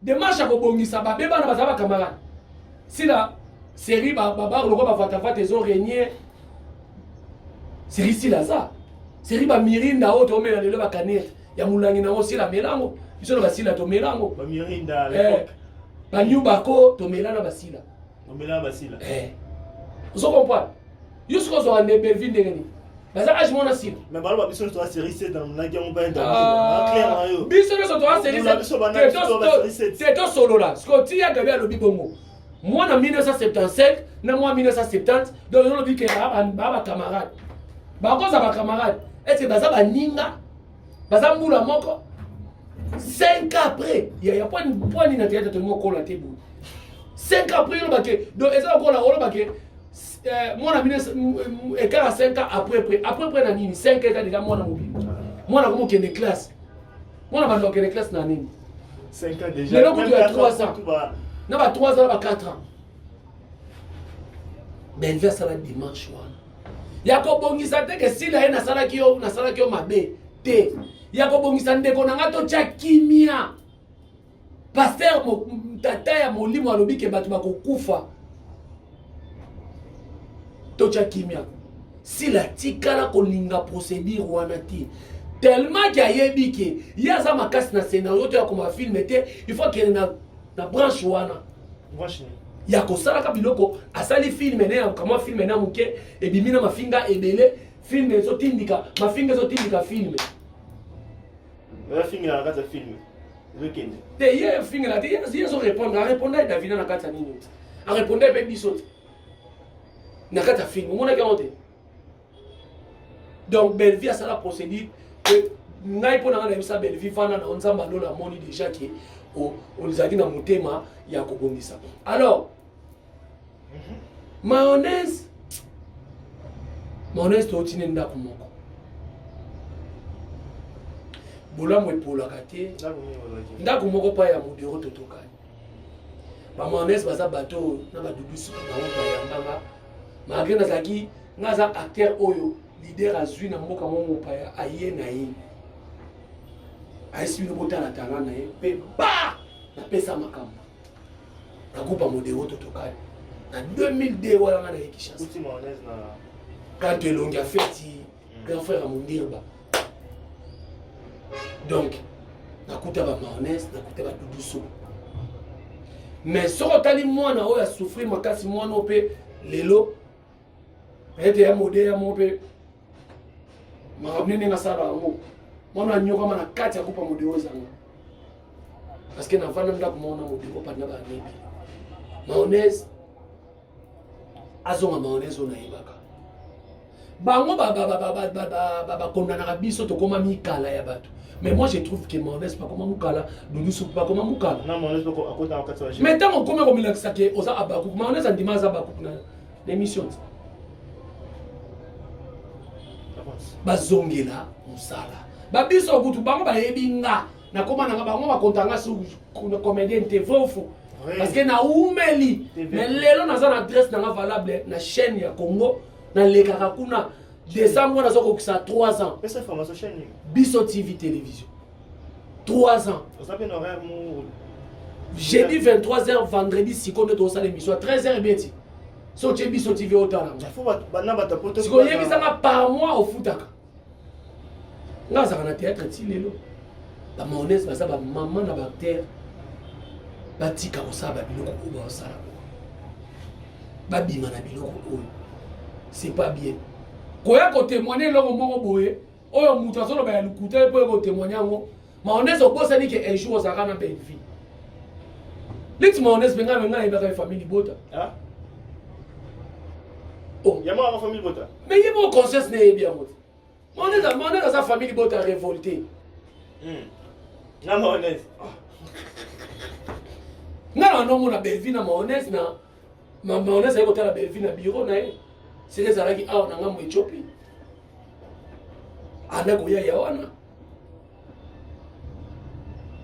Démarche ya ko bongisa ba beba na bazaba camarade. Sila série baba le roi va fata ils ont régné série si là ça série ba mirinda auto mais le ba canette ya mulangi na aussi la melango biso ba sila to melango ba mirinda à l'époque ba new bako to melana ba sila to melana ba sila vous comprenez jusqu'au soir ne belvin ndengeni baza age mona sila mais balo ba biso to série 7 dans la qui on pas interview clair na yo biso so to série 7 c'est to solo là ce que tu as gabé le bibongo. Moi en 1975, moi en 1970, donc on dit que baba camarade. Ba cause ba camarade, est-ce que baza ba ninga? Baza mbula moko. 5 ans après, il y a point ni na théâtre tout le monde kola tebu. 5 ans après on ba que donc eza ko la on ba que moi en 1945 ans après na nini 5 ans déjà moi na mobile. Moi na comme que classe. Moi na ba donc classe na nini? 5 ans déjà. Le coup de 300. Na ba 3 ans, na ba 4 ans. Ben vers ça la dimanche wana. Ya ko bongisa te ke sila na sala ki yo mabe te. Ya ko bongisa ndeko na ngato cha kimia. Pasteur mo tata ya molimo alobi ke batu bakokufa. To cha kimia. Sila tikala ko linga procédure wana ti. Tellement qu'il y a yebike, il y a ça makasi na scénario to ya ko ma film te, il faut qu'il na branche wana ya kosala ka biloko asali film ne ya kama film na muke e bimina mafinga ebele film ezo tindika mafinga ezo tindika film la finga na kata film weekend te ye finga la te ye zo répondre à Davina na kata nini a répondre pe biso na kata film mona ka onte donc belle vie ça la procédure que ngai pona na bisa belle vie fana na onzamba lola moni déjà qui on les a dit dans mon thème, il y a ça. Alors, mayonnaise, tu as dit que bola mo epola kate ndako moko pa ya modero totokani ba mayonnaise baza bato na ba dudusu na on ba yambanga malgré nazaki ngaza acteur oyo leader azui na mboka mo pa ya aye na ye aisi le bota la tanga na ye pe ba na pesa makamba na groupe modero totokani na 2002 wala na Kinshasa uti mayonnaise na quand elongi a feti grand frère à Mondirba. Donc nakuta ba mayonnaise nakuta ba dudusu mais soko tali mwana oyo a souffrir makasi mwana ope lelo ete ya modèle ya mope ma nene na sala ngo mwana nyoka mana kati ya kupa modèle zanga parce que na vana ndako mwana modèle pa na ba nebi mayonnaise azonga mayonnaise ona yebaka bango ba kondana biso to koma mikala ya bato. Mais moi je trouve que mayonnaise pas comme mukala, nous soupe pas comme mukala. Non mayonnaise pas à côté en 80. Mais tant on comme il a ça que oza abakou mayonnaise andima za abakou na l'émission. Ba zongela musala. Ba biso kutu bango ba yebinga na koma na bango ba kontanga sur comédien TV faux parce que na umeli mais lelo na za na adresse na valable na chaîne ya Congo na lekaka kuna décembre na zoko kisa 3 ans mais ça formation chaîne Biso TV télévision 3 ans ça fait un horaire jeudi 23h vendredi sikondo to sala émission 13h beti so tu Biso TV otala il faut bana batapoto siko yebisanga par mois au futaka ngaza kana théâtre ti lelo ba mayonnaise baza ba maman na ba terre batika osala biloko ko osala ba bima na biloko oyo c'est pas bien koya ko témoigner longo moko boye oyo mutu azolo ba ya lukuta po ko témoigner ngo mayonnaise obosani ke un jour osaka na belle vie liti mayonnaise benga benga eba ka famille bota ah oh y'a ma famille bota mais il y a mon conscience n'est bien mayonnaise sa famille bota révolté na mayonnaise nga na mona belle vie na mayonnaise na mayonnaise ay ko tala belle vie na bureau na c'est que ça là qui a na ngambo Ethiopie ana ko ya wana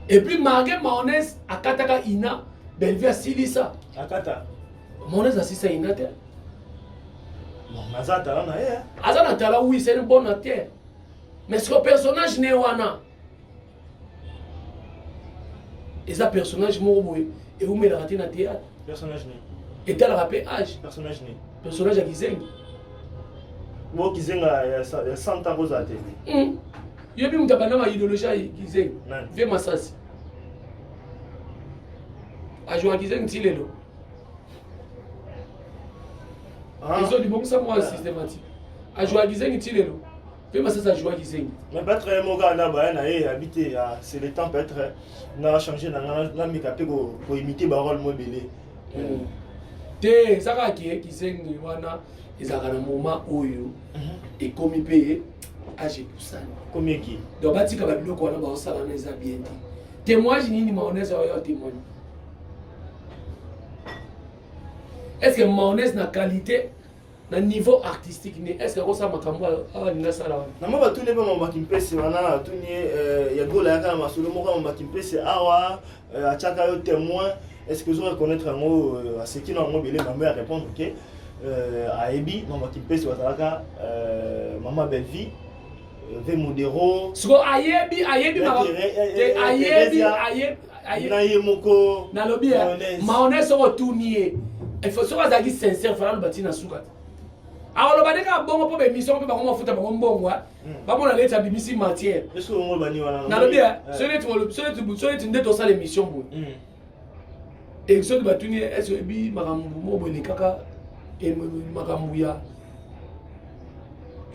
et puis malgré mayonnaise akataka ina belle vie asilisa akata mayonnaise asisa ina te bon mazata là na azana tala oui c'est un bon acteur mais ce personnage n'est wana et ça personnage moko boye et vous mettez raté na théâtre personnage né et tel rappel âge personnage né personnage à Kizengi bon Kizenga il y a 100 ans aux athées yebi mutabana ma idéologie à Kizengi vie masasi a joué à Kizengi tilelo ils ont du bon ça moi systématique a joué à Kizengi tilelo vie masasi a joué à Kizengi mais pas très moga na ba na habité c'est le temps peut-être na changer na mikape ko imiter barol mo belé te saka Kizengi wana ezaka na moment oyo ekomi pe age kusana combien qui donc batika ba biloko wana ba osala na eza bien te témoignage nini mayonnaise oyo témoigne est-ce que mayonnaise na qualité na niveau artistique ni est-ce que ça makambo awa ni sala wana na maba tune ba mama kimpese wana tuni ya gola ya kama solo mo mama kimpese awa achaka yo témoin est-ce que vous reconnaître ngo à ce qui n'ont belé maman à répondre que à Ebi maman kimpese wataka maman belle vie ve modero siko ayebi mama te ayebi na yemoko na lobby mayonnaise o tunie il faut soit azaki sincère fala le bâti na suka alors le badeka bongo po be mission pe ba ko mafuta ba mbongo ba mona leta bimisi matière est-ce que on bani wana na lobby solete ndeto sala émission bo et so de batuni est-ce que bi makambu mo bo ni kaka e makambu ya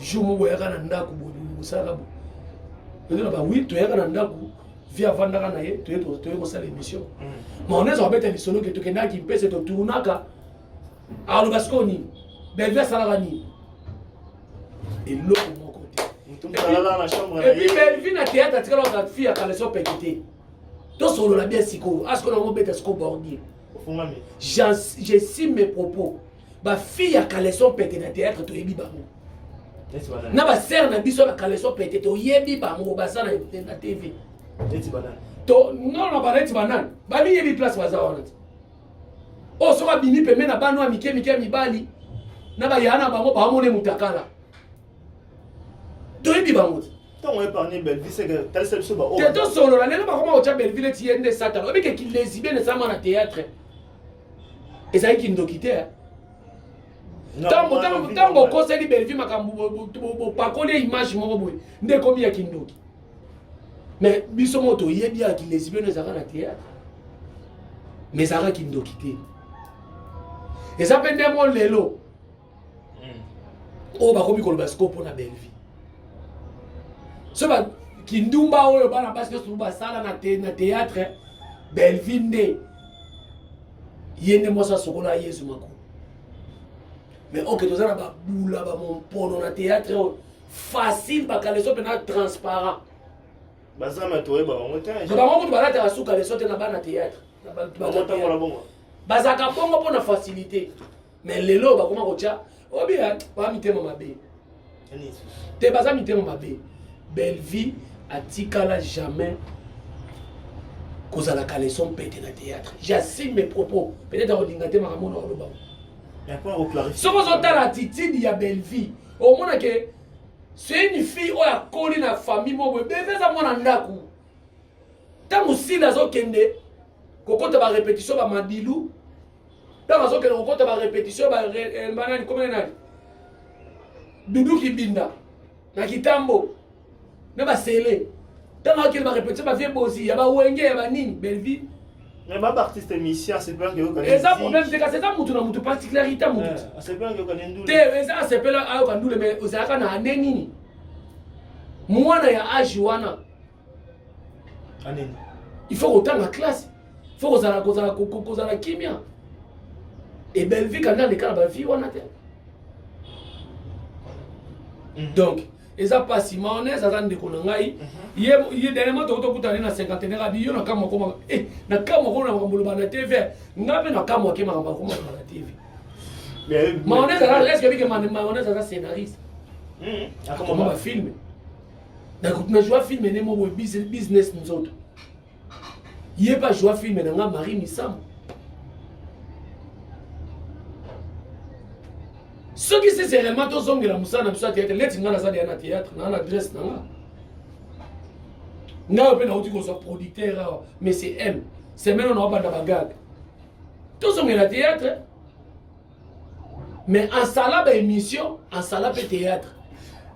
jumu bo ya kana ndaku bo musala bo peut-être ba oui to ya kana ndaku via vandaka na ye to ko sala émission mais on est en bête lisolo que to kenda ki pese to tournaka alors parce qu'on y belle sala ni et l'autre mon côté et puis belle vie na théâtre tikala ka fille ka leso petite to solo la bien siko asko na mo bête siko bordier j'estime mes propos ba fille ka leso petite na théâtre to yebi bango na ba sœur na biso ka leso petite to yebi bango basa na TV to non ba reti banane ba bi yebi place baza wana o soka bimi peme na bano amike mibali na ba yana bango ba mone mutakala to yebi bango on est parlé belle vie c'est que tel seul so ba o to solo la nena ba koma o cha belle vie ti yende sata obi ke ki lesbienne ne sama na théâtre et ça qui ndokité tambo koseli belle vie makambu bo pakole image moko boy nde komi ya kindoki mais biso moto yebi ya ki lesbienne zaka na théâtre mais zaka ki ndokité et ça pende mon lelo o ba komi koloba scope na belle vie so ba kindumba oyo bana parce que so ba sala na théâtre belle vie nde yene mosa sokola yesu mako mais ok tozana ba bula ba mon pono na théâtre facile ba kaleso pena transparent bazama toye ba ngote ba ngo ba lata suka leso te na ba na théâtre ba ngota mola bongo bazaka bongo pona facilité mais lelo ba koma kocha obia ba mitema mabe te bazama mitema mabe belle vie atikala jamais cause à la caleçon pété dans le théâtre. J'assume mes propos. Peut-être à Odingate Maramona ou Lobao. Mais quoi vous clarifier? Si vous avez l'attitude, il y a belle vie. Au moins que c'est une fille qui a collé dans la famille, moi, bébé, ça m'a nandaku. Tant aussi la zokende, quand tu as répétition, tu as mandilou. Tant que tu as répétition, tu as comment Doudou qui binda. Na kitambo. Na ba sele. Tant que tu as répétition, tu as fait bosi. Il y a ba wenge, il y a ba nini, belle vie. Mais ma artiste émission, c'est pas que vous connaissez. Et ça, problème, c'est que c'est ça, mon particularité. C'est pas que vous connaissez. Et ça, c'est pas là, mais c'est ça, na nini. Moi, na ya âge wana. Aneni. Il faut autant la classe. Il faut que la kimia. Et belle vie, quand on a des cas, belle vie, on a. Donc, et ça passe, si on est, ça va nous connaître. Il y a des éléments qui sont dans 50 ans, il y a des éléments qui sont dans la TV. Il y a des éléments qui sont dans la TV. Mais on est là, est-ce que on est scénariste? Comment on va filmer? On joue à filmer, on a business nous autres. Il n'y a pas joué à filmer, on a Marie Missam. Ce qui c'est réellement tous hommes qui ont moussé dans le théâtre, les gens qui ont dans théâtre, dans l'adresse, on a un producteur, mais c'est M. C'est même on a pas de bagarre. Tous hommes qui ont dans théâtre, mais en salle d'émission, en salle de théâtre.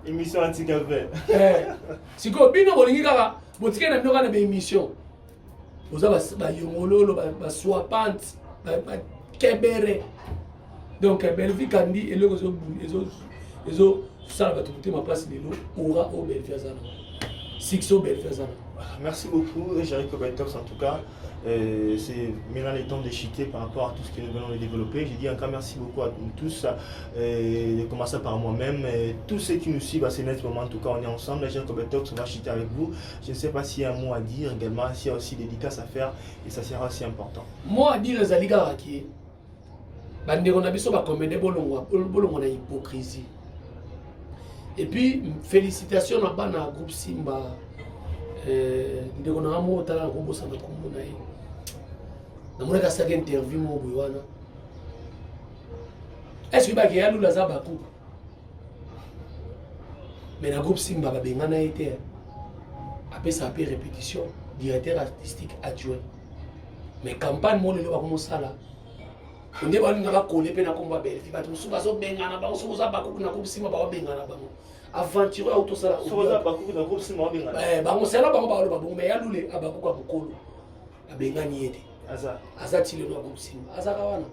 Émission anti-café. Si vous avez une émission, vous avez des yomololo, des soipantes, des kebere. Donc, belle vie quand dit, et les autres, ça va tout ma place de l'eau, aura au belle vie. Six au belle vie. Merci beaucoup, Jéricho Betox en tout cas. C'est maintenant le temps d'échiquer par rapport à tout ce que nous venons de développer. Je dis encore merci beaucoup à nous tous, de commencer par moi-même. Tous ceux qui nous suivent à ce net moment, en tout cas, on est ensemble. Jéricho Betox, on va chiter avec vous. Je ne sais pas s'il y a un mot à dire également, s'il y a aussi des dédicaces à faire, et ça sera aussi important. Moi à dire les alligators qui bandeko na biso ba comédie bolongo na hypocrisie. Et puis félicitations à bana groupe Simba. Ndeko na mo tala ko bosa na kombo na ye. Na mona ka saka interview mo bwana. Est-ce que ba ke yalu la za baku? Mais na groupe Simba ba benga na été. Après ça après répétition, directeur artistique adjoint. Mais campagne mo le ba ko sala. On est allé dans la coller pe na komba belle fi ba tout bazo bengana ba so za baku na groupe Simba ba bengana ba aventureux auto sala so za baku na groupe Simba ba bengana ba mo sala ba ba ba mais ya lule abaku ka bukolo abengani yete aza tile no groupe Simba aza kawana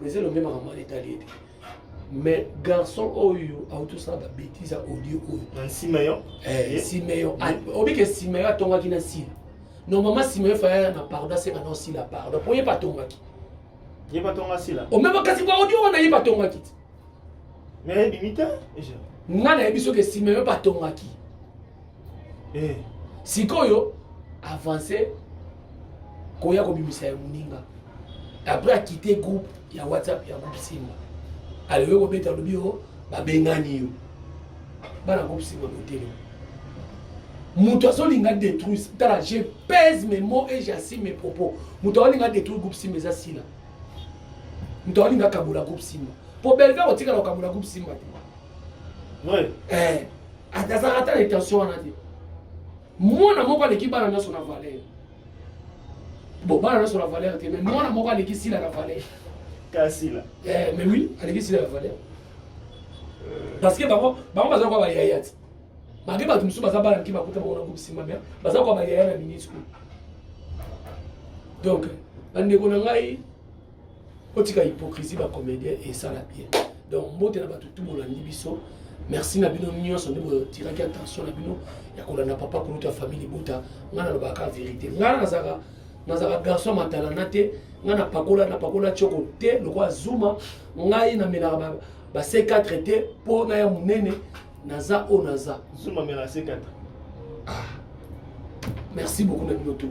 président le même maman italien mais garçon oyo auto sala ba bêtise audio oyo Simeon Simeon obi que Simeon tonga kina si normalement Simeon fa na pardon c'est maintenant si la pardon pour y pas tonga ki il n'y a pas ton assis là. Au même cas, quoi audio on a pas ton akit. Mais limite, nga na biso que si même pas ton aki. Si koyo avancer koya ko bimisa ya muninga. Après a quitter groupe ya WhatsApp ya groupe Simba. Alors ko beta lo bio ba bengani yo. Bana groupe Simba hôtel. Muto solinga détruire. Tala je pèse mes mots et j'assume mes propos. Muto solinga détruire groupe Simba za sila. Mtawali nga kabula groupe Simba. Pour belga otika na kabula groupe Simba. Ouais. Atazarata l'intention on a dit. Moi na moko l'équipe bana na son valeur. Bon bana na son valeur mais moi na moko l'équipe si la valeur. Kasila. Mais oui, l'équipe si la valeur. Parce que bako baza kwa ba yayati. Mage ba tumsu baza bana ki bakuta ba groupe Simba bien. Baza kwa ba yaya na ministre. Donc, ande ko ngai otika hypocrisie ba comédien et ça la bien. Donc mbote na batu tout bolandi biso. Merci na bino nyonso ndebo tiraki attention na bino ya kolanda papa kuluta famille buta ngana ba ka vérité. Ngana nazaka garçon matala na te ngana pakola choko te lokwa zuma ngai na melaka ba C4 te po na ya munene naza o naza zuma mela C4. Merci beaucoup na bino tout.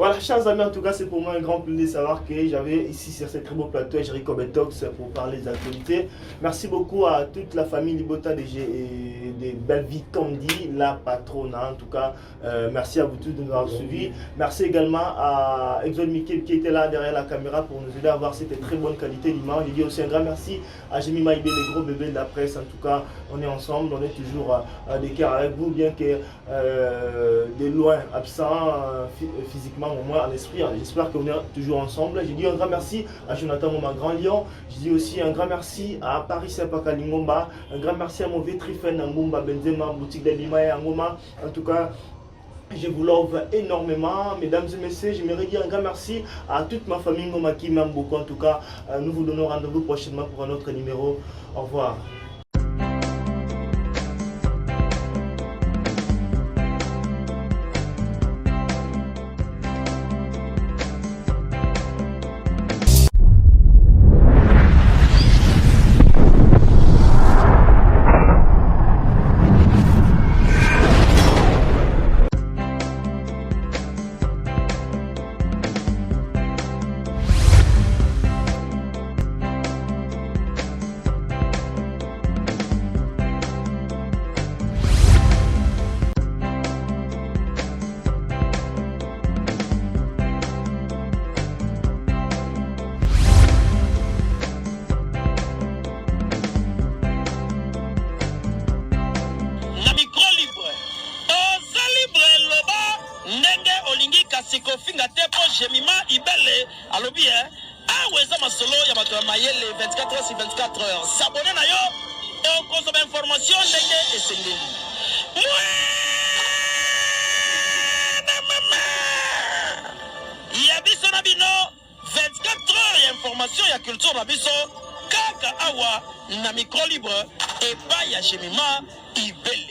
Voilà, chers amis, en tout cas, c'est pour moi un grand plaisir de savoir que j'avais ici sur ce très beau plateau Jericho Betox pour parler des actualités. Merci beaucoup à toute la famille Libota des belles vies, comme dit la patronne. En tout cas, merci à vous tous de nous avoir suivis. Merci également à Exxon Mickey qui était là derrière la caméra pour nous aider à avoir cette très bonne qualité d'image. Je dis aussi un grand merci à Jemima Ibé, les gros bébés de la presse. En tout cas, on est ensemble, on est toujours des cœurs avec vous, bien que de loin, absent physiquement, au moins en esprit. J'espère qu'on est toujours ensemble. Je dis un grand merci à Jonathan, mon grand lion. Je dis aussi un grand merci à Paris Sepaka Lingomba. Un grand merci à mon Vétrifen, Ngomba Benzema, boutique d'Abima et Ngoma. En tout cas, je vous love énormément, mesdames et messieurs. J'aimerais dire un grand merci à toute ma famille Ngoma qui m'aime beaucoup. En tout cas, nous vous donnons rendez-vous prochainement pour un autre numéro. Au revoir. Kofinga tepo Jemima Ibele alobi aweza masolo ya bato ya mayele 24 heures sur 24 heures. S'abonner na yo et consommer information ndenge esengeli. Ya biso na bino 24 heures ya information ya culture na biso kaka awa na micro libre et pas ya Jemima Ibele.